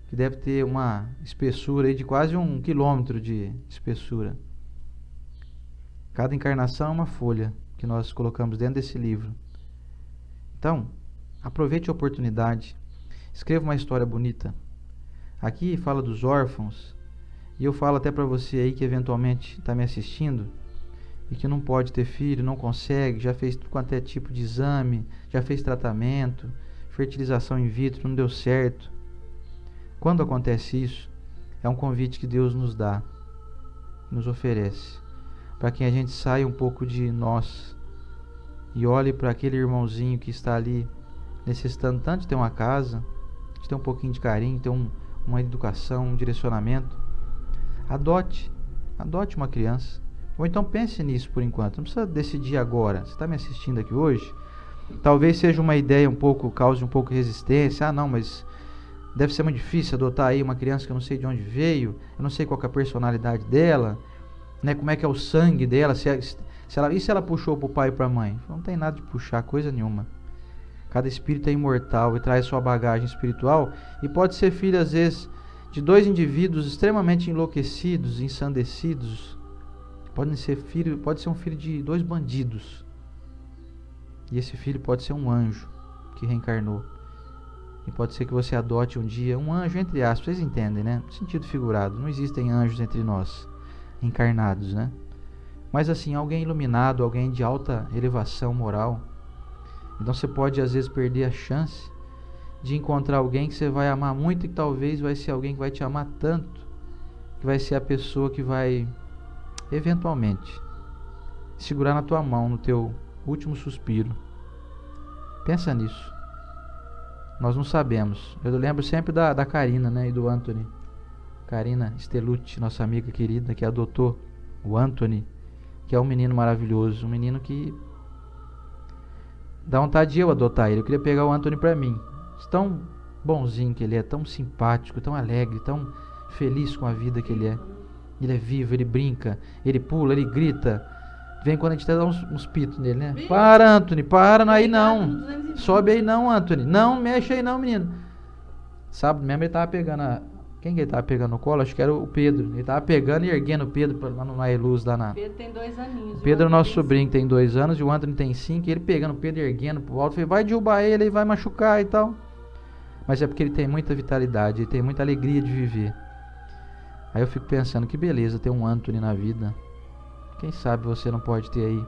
que deve ter uma espessura aí de quase 1 quilômetro de espessura. Cada encarnação é uma folha que nós colocamos dentro desse livro. Então, aproveite a oportunidade, escreva uma história bonita. Aqui fala dos órfãos, e eu falo até para você aí que eventualmente está me assistindo e que não pode ter filho, não consegue, já fez tudo quanto é tipo de exame, já fez tratamento, fertilização in vitro, não deu certo. Quando acontece isso, é um convite que Deus nos dá, nos oferece, para que a gente saia um pouco de nós e olhe para aquele irmãozinho que está ali necessitando tanto de ter uma casa, de ter um pouquinho de carinho, ter uma educação, um direcionamento. Adote uma criança. Ou então pense nisso por enquanto. Não precisa decidir agora. Você está me assistindo aqui hoje? Talvez seja uma ideia cause um pouco de resistência. Não, mas deve ser muito difícil adotar aí uma criança que eu não sei de onde veio, eu não sei qual que é a personalidade dela, né? Como é que é o sangue dela, e se ela puxou para o pai e para a mãe? Não tem nada de puxar, coisa nenhuma. Cada espírito é imortal e traz sua bagagem espiritual, e pode ser filho às vezes de 2 indivíduos extremamente enlouquecidos, ensandecidos. Pode ser um filho de 2 bandidos. E esse filho pode ser um anjo que reencarnou. E pode ser que você adote um dia um anjo, entre aspas, vocês entendem, né? No sentido figurado, não existem anjos entre nós, encarnados, né? Mas assim, alguém iluminado, alguém de alta elevação moral. Então você pode às vezes perder a chance de encontrar alguém que você vai amar muito, e que talvez vai ser alguém que vai te amar tanto, que vai ser a pessoa que vai eventualmente segurar na tua mão no teu último suspiro. Pensa nisso. Nós não sabemos. Eu lembro sempre da Karina, né, e do Anthony. Karina Stellucci, nossa amiga querida, que adotou o Anthony, que é um menino maravilhoso, um menino que dá vontade de eu adotar ele. Eu queria pegar o Anthony para mim. Tão bonzinho que ele é, tão simpático, tão alegre, tão feliz com a vida que ele é. Ele é vivo, ele brinca, ele pula, ele grita. Vem quando a gente dá uns pitos nele, né? Para, Anthony, para, não aí não. Sobe aí não, Anthony. Não, mexe aí não, menino. Sábado mesmo ele tava pegando quem que ele tava pegando no colo? Acho que era o Pedro. Ele tava pegando e erguendo o Pedro lá no Maeluz, lá na... O Pedro tem 2 aninhos. O Pedro é o nosso sobrinho, que tem 2 anos, e o Anthony tem 5, e ele pegando o Pedro e erguendo pro alto. Falei: vai derrubar ele vai machucar e tal. Mas é porque ele tem muita vitalidade, ele tem muita alegria de viver. Aí eu fico pensando, que beleza ter um Anthony na vida. Quem sabe você não pode ter aí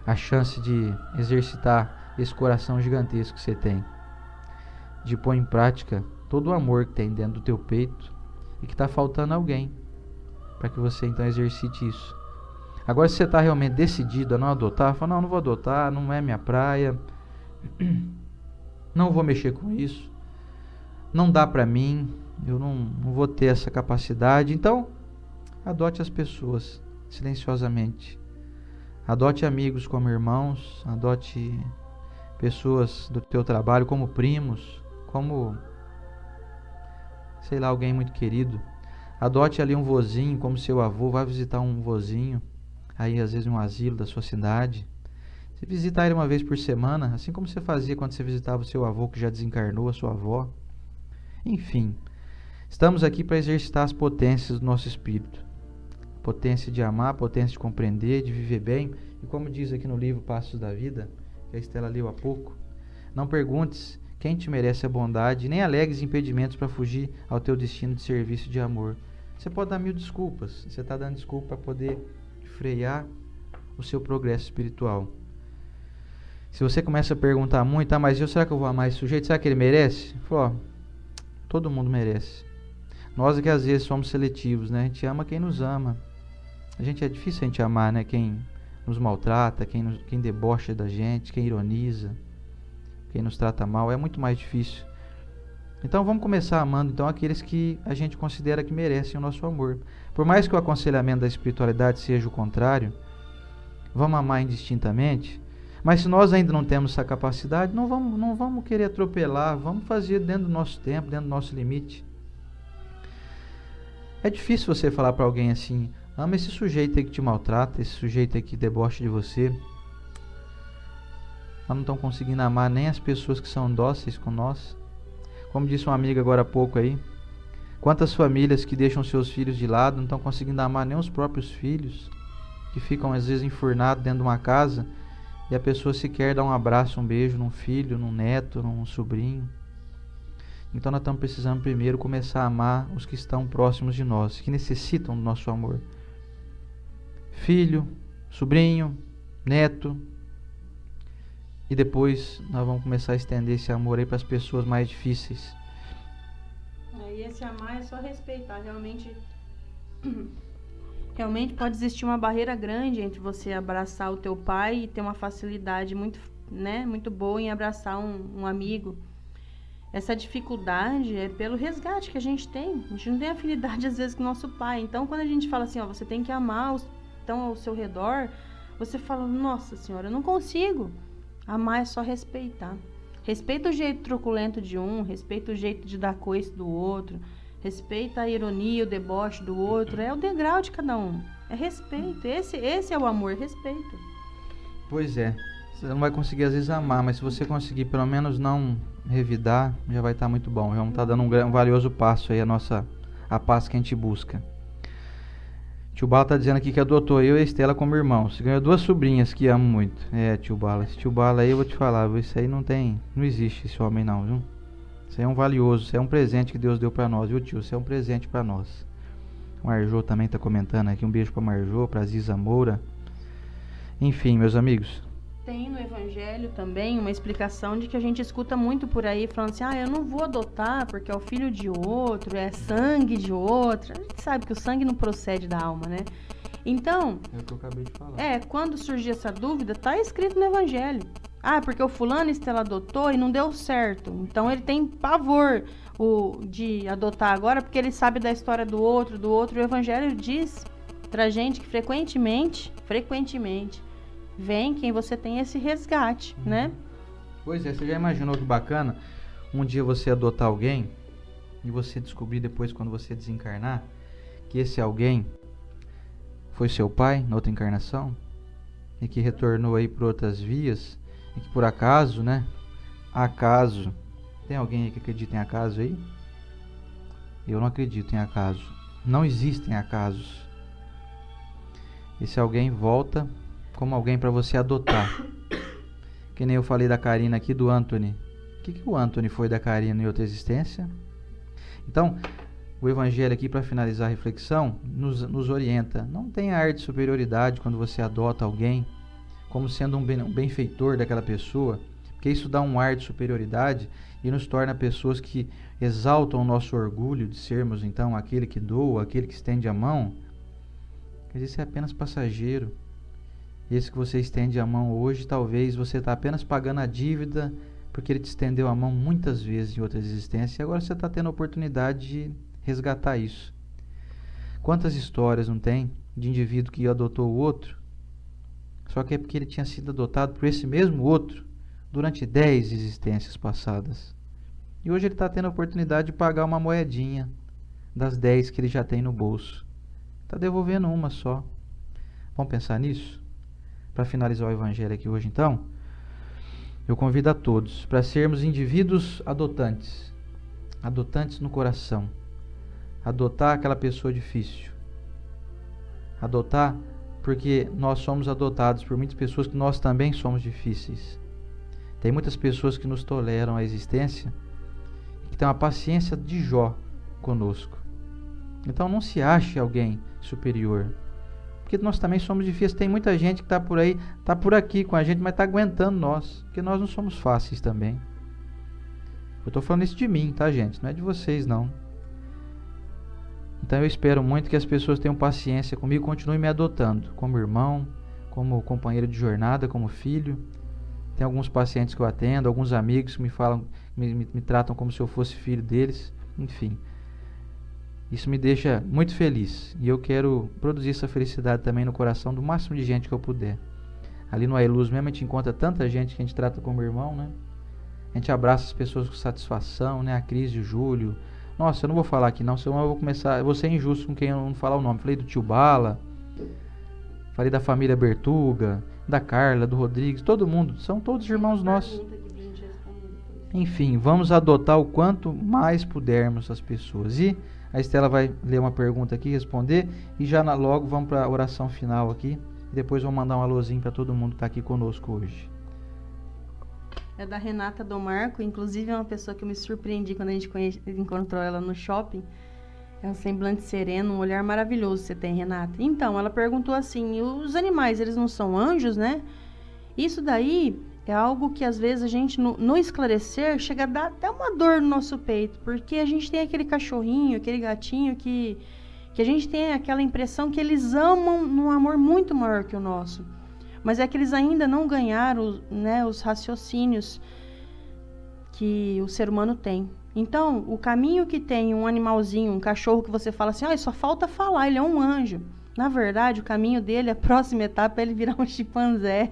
a chance de exercitar esse coração gigantesco que você tem, de pôr em prática todo o amor que tem dentro do teu peito e que está faltando alguém, para que você então exercite isso. Agora, se você está realmente decidido a não adotar, fala: não vou adotar, não é minha praia, não vou mexer com isso, não dá para mim, eu não vou ter essa capacidade. Então, adote as pessoas silenciosamente. Adote amigos como irmãos, adote pessoas do teu trabalho como primos, como, sei lá, alguém muito querido. Adote ali um vozinho como seu avô, vai visitar um vozinho, aí às vezes um asilo da sua cidade. Você visitar ele uma vez por semana, assim como você fazia quando você visitava o seu avô que já desencarnou, a sua avó. Enfim, estamos aqui para exercitar as potências do nosso espírito. Potência de amar, potência de compreender, de viver bem. E como diz aqui no livro Passos da Vida, que a Estela leu há pouco, não perguntes quem te merece a bondade, nem alegues impedimentos para fugir ao teu destino de serviço e de amor. Você pode dar 1000 desculpas, você está dando desculpa para poder frear o seu progresso espiritual. Se você começa a perguntar muito, mas será que eu vou amar esse sujeito? Será que ele merece? Todo mundo merece. Nós é que às vezes somos seletivos, né? A gente ama quem nos ama. É difícil a gente amar, né? Quem nos maltrata, quem debocha da gente, quem ironiza, quem nos trata mal, é muito mais difícil. Então vamos começar amando então aqueles que a gente considera que merecem o nosso amor. Por mais que o aconselhamento da espiritualidade seja o contrário, vamos amar indistintamente. Mas se nós ainda não temos essa capacidade, não vamos querer atropelar, vamos fazer dentro do nosso tempo, dentro do nosso limite. É difícil você falar para alguém assim, ama esse sujeito aí que te maltrata, esse sujeito aí que debocha de você. Nós não estamos conseguindo amar nem as pessoas que são dóceis com nós. Como disse uma amiga agora há pouco aí, quantas famílias que deixam seus filhos de lado não estão conseguindo amar nem os próprios filhos, que ficam às vezes enfurnados dentro de uma casa e a pessoa sequer dá um abraço, um beijo num filho, num neto, num sobrinho. Então nós estamos precisando primeiro começar a amar os que estão próximos de nós, que necessitam do nosso amor. Filho, sobrinho, neto. E depois nós vamos começar a estender esse amor aí para as pessoas mais difíceis. E esse amar é só respeitar, realmente pode existir uma barreira grande entre você abraçar o teu pai e ter uma facilidade muito boa em abraçar um amigo. Essa dificuldade é pelo resgate que a gente tem. A gente não tem afinidade às vezes com o nosso pai. Então quando a gente fala assim, você tem que amar os que estão ao seu redor, você fala, nossa senhora, eu não consigo. Amar é só respeitar. Respeita o jeito truculento de um, respeita o jeito de dar coice do outro, respeita a ironia, o deboche do outro. É o degrau de cada um. É respeito. Esse é o amor, respeito. Pois é. Você não vai conseguir às vezes amar, mas se você conseguir pelo menos não revidar, já vai estar muito bom. Já vamos estar dando um valioso passo aí, a paz que a gente busca. Tio Bala está dizendo aqui que adotou eu e a Estela como irmãos. Você ganhou 2 sobrinhas que amo muito. Tio Bala. Esse tio Bala aí eu vou te falar, isso aí não existe esse homem não, viu? Isso aí é um valioso, isso aí é um presente que Deus deu para nós, viu tio? Isso é um presente para nós. O Marjô também está comentando aqui, um beijo para Marjô, para Ziza Moura. Enfim, meus amigos. Tem no Evangelho também uma explicação de que a gente escuta muito por aí, falando assim, eu não vou adotar porque é o filho de outro, é sangue de outro. A gente sabe que o sangue não procede da alma, né? Então, é o que eu acabei de falar. Quando surgir essa dúvida, tá escrito no Evangelho. Porque o fulano Estela adotou e não deu certo. Então ele tem pavor de adotar agora porque ele sabe da história do outro. O Evangelho diz pra gente que frequentemente, vem quem você tem esse resgate, né? Pois é, você já imaginou que bacana um dia você adotar alguém e você descobrir depois, quando você desencarnar, que esse alguém foi seu pai na outra encarnação e que retornou aí por outras vias e que por acaso, acaso, tem alguém aí que acredita em acaso aí? Eu não acredito em acaso. Não existem acasos. Esse alguém volta como alguém para você adotar. Que nem eu falei da Karina aqui, do Anthony. O que o Anthony foi da Karina em outra existência? Então, o Evangelho aqui, para finalizar a reflexão, nos orienta. Não tenha ar de superioridade quando você adota alguém, como sendo um benfeitor daquela pessoa, porque isso dá um ar de superioridade e nos torna pessoas que exaltam o nosso orgulho de sermos, então, aquele que doa, aquele que estende a mão. Mas isso é apenas passageiro. Esse que você estende a mão hoje, talvez você está apenas pagando a dívida porque ele te estendeu a mão muitas vezes em outras existências e agora você está tendo a oportunidade de resgatar isso. Quantas histórias não tem de indivíduo que adotou o outro, só que é porque ele tinha sido adotado por esse mesmo outro durante 10 existências passadas. E hoje ele está tendo a oportunidade de pagar uma moedinha das 10 que ele já tem no bolso. Está devolvendo uma só. Vamos pensar nisso? para finalizar o evangelho aqui hoje então, eu convido a todos para sermos indivíduos adotantes. Adotantes no coração. Adotar aquela pessoa difícil. Adotar porque nós somos adotados por muitas pessoas que nós também somos difíceis. Tem muitas pessoas que nos toleram a existência e que têm uma paciência de Jó conosco. Então não se ache alguém superior, porque nós também somos difíceis. Tem muita gente que está por aí, está por aqui com a gente, mas está aguentando nós, porque nós não somos fáceis também. Eu estou falando isso de mim, tá, gente? Não é de vocês, não. Então eu espero muito que as pessoas tenham paciência comigo e continuem me adotando como irmão, como companheiro de jornada, como filho. Tem alguns pacientes que eu atendo, alguns amigos que me falam, me tratam como se eu fosse filho deles. Enfim, isso me deixa muito feliz e eu quero produzir essa felicidade também no coração do máximo de gente que eu puder. Ali no Ailuz mesmo a gente encontra tanta gente que a gente trata como irmão, né? A gente abraça as pessoas com satisfação, né? A Cris e o Júlio. Nossa, eu não vou falar aqui não, senão eu vou ser injusto com quem eu não falar o nome. Falei do tio Bala, falei da família Bertuga, da Carla, do Rodrigues, todo mundo, são todos irmãos nossos. Enfim, vamos adotar o quanto mais pudermos as pessoas. E a Estela vai ler uma pergunta aqui, responder, e já logo vamos para a oração final aqui, e depois vou mandar um alôzinho para todo mundo que está aqui conosco hoje. É da Renata Domarco, inclusive é uma pessoa que eu me surpreendi quando a gente encontrou ela no shopping. É um semblante sereno, um olhar maravilhoso você tem, Renata. Então, ela perguntou assim, os animais, eles não são anjos, né? Isso daí é algo que às vezes a gente, no esclarecer, chega a dar até uma dor no nosso peito, porque a gente tem aquele cachorrinho, aquele gatinho que a gente tem aquela impressão que eles amam num amor muito maior que o nosso. Mas é que eles ainda não ganharam, né, os raciocínios que o ser humano tem. Então, o caminho que tem um animalzinho, um cachorro que você fala assim, só falta falar, ele é um anjo. Na verdade, o caminho dele, a próxima etapa é ele virar um chimpanzé.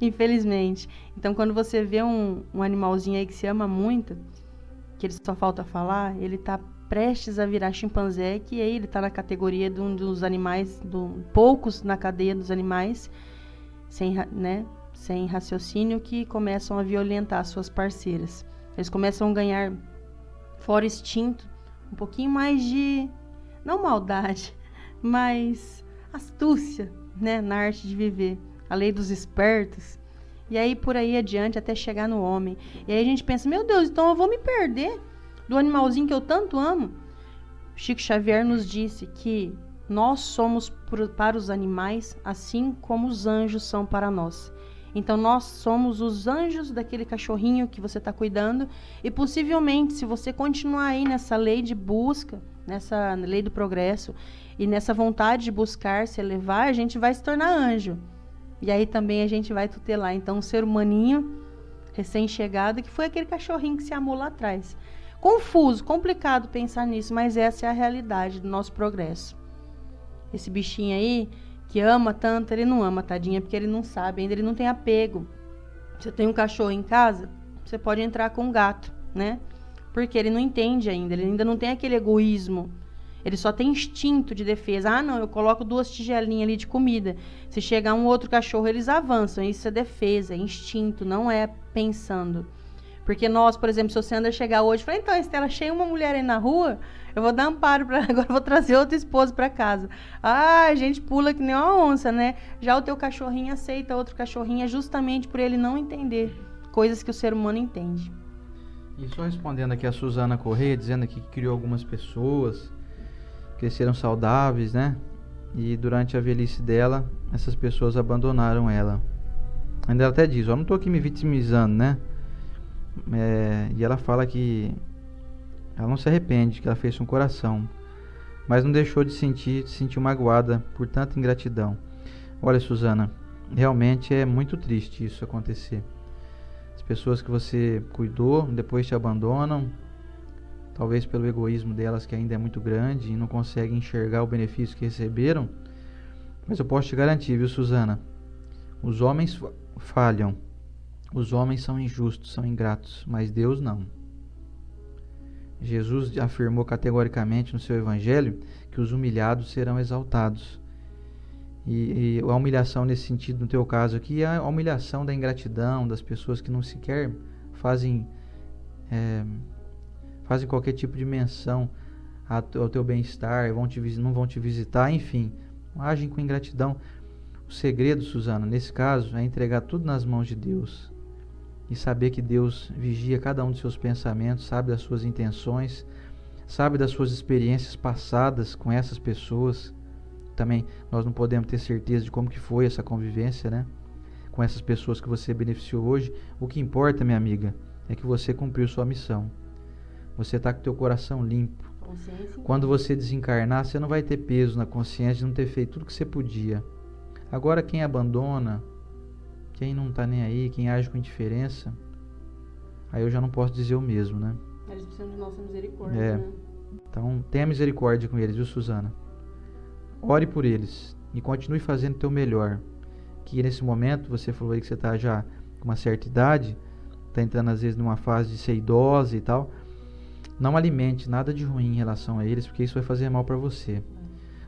Infelizmente. Então, quando você vê um animalzinho aí que se ama muito, que ele só falta falar, ele está prestes a virar chimpanzé, que aí ele está na categoria de um dos animais, poucos na cadeia dos animais, sem raciocínio, que começam a violentar suas parceiras. Eles começam a ganhar, fora instinto, um pouquinho mais de, não maldade, mas astúcia, né, na arte de viver. A lei dos espertos. E aí, por aí adiante, até chegar no homem. E aí a gente pensa, meu Deus, então eu vou me perder do animalzinho que eu tanto amo. Chico Xavier nos disse que nós somos para os animais assim como os anjos são para nós. Então nós somos os anjos daquele cachorrinho que você está cuidando, e possivelmente, se você continuar aí nessa lei de busca, nessa lei do progresso, e nessa vontade de buscar se elevar, a gente vai se tornar anjo. E aí também a gente vai tutelar. Então um ser humaninho recém-chegado, que foi aquele cachorrinho que se amou lá atrás. Confuso, complicado pensar nisso, mas essa é a realidade do nosso progresso. Esse bichinho aí, que ama tanto, ele não ama, tadinha, porque ele não sabe, ainda ele não tem apego. Você tem um cachorro em casa, você pode entrar com um gato, né? Porque ele não entende ainda, ele ainda não tem aquele egoísmo. Ele só tem instinto de defesa. Ah, não, eu coloco 2 tigelinhas ali de comida. Se chegar um outro cachorro, eles avançam. Isso é defesa, é instinto, não é pensando. Porque nós, por exemplo, se você anda chegar hoje e falar, então, Estela, achei uma mulher aí na rua, eu vou dar amparo para ela, agora eu vou trazer outro esposo para casa. Ah, a gente pula que nem uma onça, né? Já o teu cachorrinho aceita outro cachorrinho, justamente por ele não entender coisas que o ser humano entende. E só respondendo aqui a Suzana Correia, dizendo aqui que criou algumas pessoas, cresceram saudáveis, né? E durante a velhice dela, essas pessoas abandonaram ela. Ainda ela até diz, não estou aqui me vitimizando, né? E ela fala que ela não se arrepende, que ela fez com o coração, mas não deixou de se sentir magoada por tanta ingratidão. Olha, Suzana, realmente é muito triste isso acontecer. As pessoas que você cuidou depois te abandonam, talvez pelo egoísmo delas, que ainda é muito grande, e não conseguem enxergar o benefício que receberam. Mas eu posso te garantir, viu, Suzana? Os homens falham. Os homens são injustos, são ingratos, mas Deus não. Jesus afirmou categoricamente no seu evangelho que os humilhados serão exaltados. E a humilhação nesse sentido, no teu caso aqui, é a humilhação da ingratidão, das pessoas que não sequer fazem qualquer tipo de menção ao teu bem-estar, não vão te visitar, enfim, agem com ingratidão. O segredo, Suzana, nesse caso, é entregar tudo nas mãos de Deus e saber que Deus vigia cada um dos seus pensamentos, sabe das suas intenções, sabe das suas experiências passadas com essas pessoas. Também nós não podemos ter certeza de como que foi essa convivência, né, com essas pessoas que você beneficiou hoje. O que importa, minha amiga, é que você cumpriu sua missão. Você está com o teu coração limpo. Quando você desencarnar, você não vai ter peso na consciência de não ter feito tudo que você podia. Agora, quem abandona, quem não está nem aí, quem age com indiferença, aí eu já não posso dizer o mesmo, né? Eles precisam de nossa misericórdia, né? Então, tenha misericórdia com eles, viu, Suzana? Ore por eles e continue fazendo o teu melhor. Que nesse momento, você falou aí que você está já com uma certa idade, está entrando às vezes numa fase de ser idosa e tal. Não alimente nada de ruim em relação a eles, porque isso vai fazer mal para você.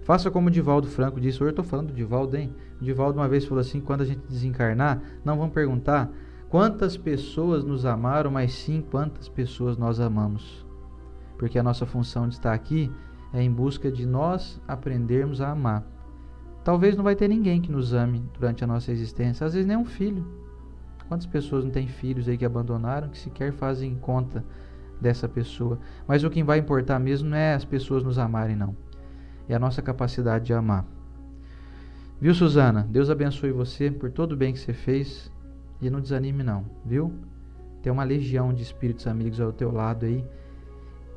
Faça como o Divaldo Franco disse. Hoje eu estou falando do Divaldo, hein? O Divaldo uma vez falou assim: quando a gente desencarnar, não vamos perguntar quantas pessoas nos amaram, mas sim quantas pessoas nós amamos. Porque a nossa função de estar aqui é em busca de nós aprendermos a amar. Talvez não vai ter ninguém que nos ame durante a nossa existência, às vezes nem um filho. Quantas pessoas não têm filhos aí que abandonaram, que sequer fazem conta dessa pessoa? Mas o que vai importar mesmo não é as pessoas nos amarem, não. É a nossa capacidade de amar. Viu, Suzana? Deus abençoe você por todo o bem que você fez. E não desanime não, viu? Tem uma legião de espíritos amigos ao teu lado aí.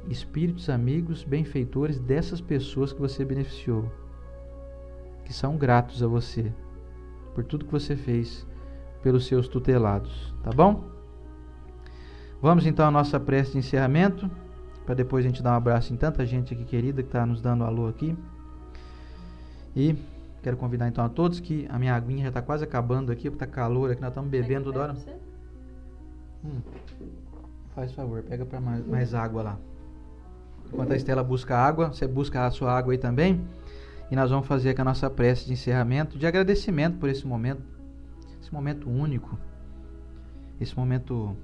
Espíritos amigos, benfeitores dessas pessoas que você beneficiou, que são gratos a você por tudo que você fez pelos seus tutelados, tá bom? Vamos então à nossa prece de encerramento, para depois a gente dar um abraço em tanta gente aqui querida que está nos dando alô aqui. E quero convidar então a todos, que a minha aguinha já está quase acabando aqui, porque está calor aqui, nós estamos bebendo toda hora. Faz favor, pega para mais água lá. Enquanto a Estela busca água, você busca a sua água aí também. E nós vamos fazer aqui a nossa prece de encerramento, de agradecimento por esse momento único, esse momento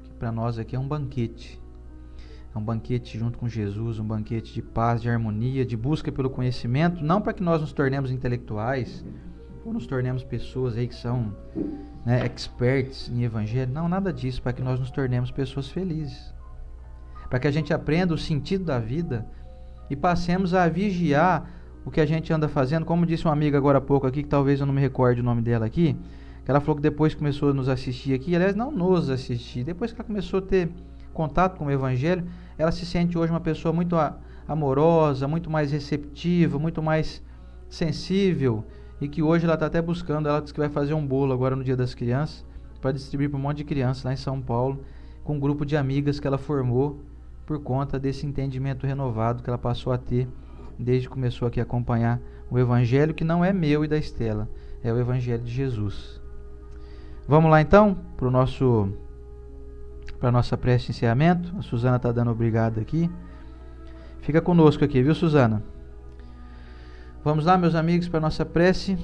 que para nós aqui é um banquete. É um banquete junto com Jesus, um banquete de paz, de harmonia, de busca pelo conhecimento, não para que nós nos tornemos intelectuais, ou nos tornemos pessoas aí que são, né, experts em evangelho. Não, nada disso, para que nós nos tornemos pessoas felizes. Para que a gente aprenda o sentido da vida e passemos a vigiar o que a gente anda fazendo. Como disse uma amiga agora há pouco aqui, que talvez eu não me recorde o nome dela aqui, que ela falou que depois que começou a nos assistir aqui, aliás, não nos assistir, depois que ela começou a ter contato com o Evangelho, ela se sente hoje uma pessoa muito amorosa, muito mais receptiva, muito mais sensível, e que hoje ela está até buscando, ela disse que vai fazer um bolo agora no Dia das Crianças, para distribuir para um monte de crianças lá em São Paulo, com um grupo de amigas que ela formou por conta desse entendimento renovado que ela passou a ter desde que começou aqui a acompanhar o Evangelho, que não é meu e da Estela, é o Evangelho de Jesus. Vamos lá então para a nossa prece de encerramento. A Suzana está dando obrigado aqui. Fica conosco aqui, viu, Suzana? Vamos lá, meus amigos, para a nossa prece.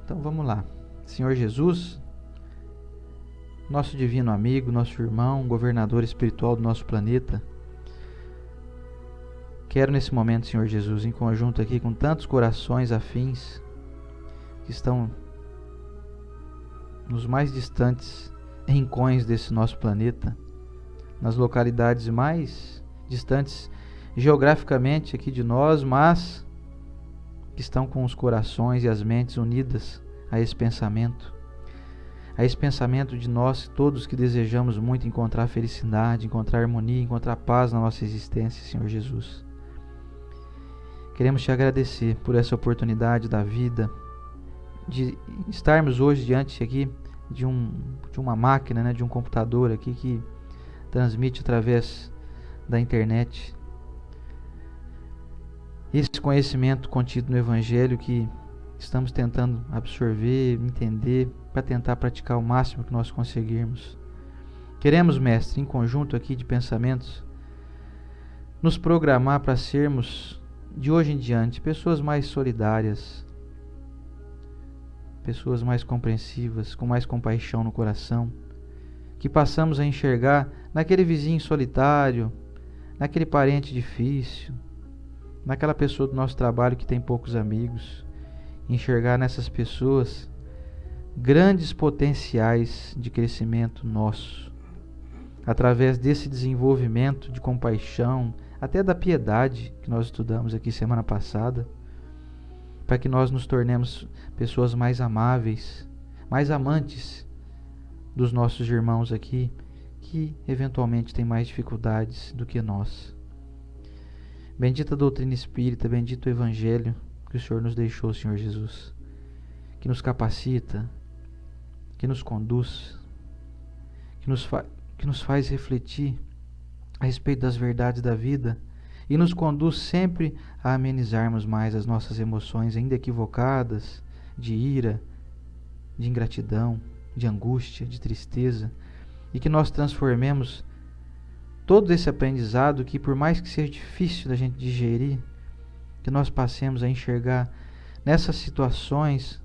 Então vamos lá. Senhor Jesus, nosso divino amigo, nosso irmão, governador espiritual do nosso planeta, quero nesse momento, Senhor Jesus, em conjunto aqui com tantos corações afins que estão nos mais distantes rincões desse nosso planeta, nas localidades mais distantes geograficamente aqui de nós, mas que estão com os corações e as mentes unidas a esse pensamento de nós todos que desejamos muito encontrar felicidade, encontrar harmonia, encontrar paz na nossa existência, Senhor Jesus. Queremos te agradecer por essa oportunidade da vida, de estarmos hoje diante aqui de uma máquina, né, de um computador aqui que transmite através da internet esse conhecimento contido no Evangelho que estamos tentando absorver, entender, para tentar praticar o máximo que nós conseguirmos. Queremos, Mestre, em conjunto aqui de pensamentos, nos programar para sermos de hoje em diante, pessoas mais solidárias, pessoas mais compreensivas, com mais compaixão no coração, que passamos a enxergar naquele vizinho solitário, naquele parente difícil, naquela pessoa do nosso trabalho que tem poucos amigos, enxergar nessas pessoas grandes potenciais de crescimento nosso, através desse desenvolvimento de compaixão, até da piedade que nós estudamos aqui semana passada, para que nós nos tornemos pessoas mais amáveis, mais amantes dos nossos irmãos aqui, que eventualmente têm mais dificuldades do que nós. Bendita a doutrina espírita, bendito o Evangelho que o Senhor nos deixou, Senhor Jesus, que nos capacita, que nos conduz, que nos faz refletir a respeito das verdades da vida e nos conduz sempre a amenizarmos mais as nossas emoções ainda equivocadas, de ira, de ingratidão, de angústia, de tristeza, e que nós transformemos todo esse aprendizado que, por mais que seja difícil da gente digerir, que nós passemos a enxergar nessas situações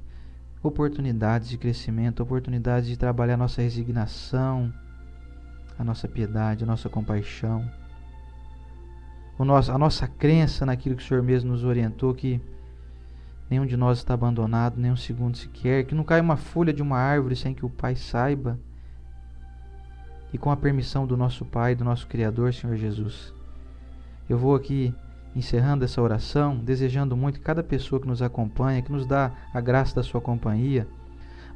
oportunidades de crescimento, oportunidades de trabalhar a nossa resignação, a nossa piedade, a nossa compaixão, a nossa crença naquilo que o Senhor mesmo nos orientou, que nenhum de nós está abandonado, nem um segundo sequer, que não cai uma folha de uma árvore sem que o Pai saiba, e com a permissão do nosso Pai, do nosso Criador, Senhor Jesus. Eu vou aqui encerrando essa oração, desejando muito que cada pessoa que nos acompanha, que nos dá a graça da sua companhia,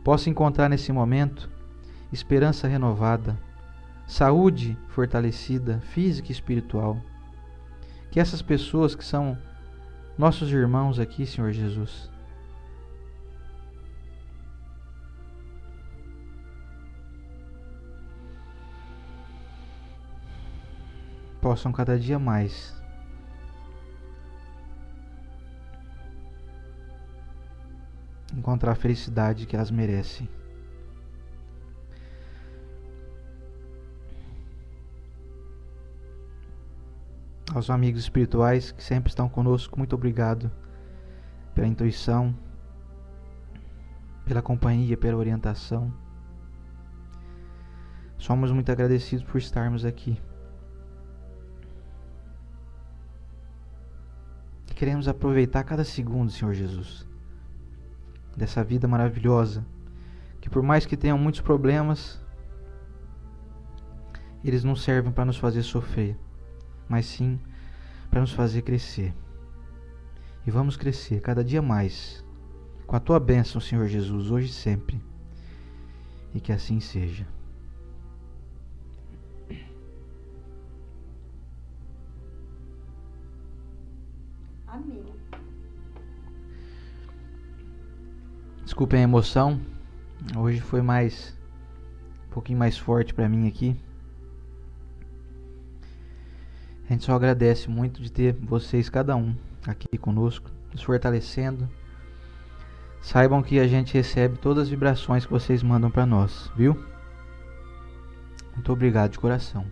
possa encontrar nesse momento esperança renovada, saúde fortalecida, física e espiritual. Que essas pessoas que são nossos irmãos aqui, Senhor Jesus, possam cada dia mais encontrar a felicidade que elas merecem. Aos amigos espirituais que sempre estão conosco, muito obrigado pela intuição, pela companhia, pela orientação. Somos muito agradecidos por estarmos aqui. Queremos aproveitar cada segundo, Senhor Jesus, dessa vida maravilhosa, que por mais que tenham muitos problemas, eles não servem para nos fazer sofrer, mas sim para nos fazer crescer. E vamos crescer cada dia mais, com a Tua bênção, Senhor Jesus, hoje e sempre. E que assim seja. Amém. Desculpem a emoção, hoje foi um pouquinho mais forte para mim aqui. A gente só agradece muito de ter vocês, cada um, aqui conosco, nos fortalecendo. Saibam que a gente recebe todas as vibrações que vocês mandam para nós, viu? Muito obrigado de coração.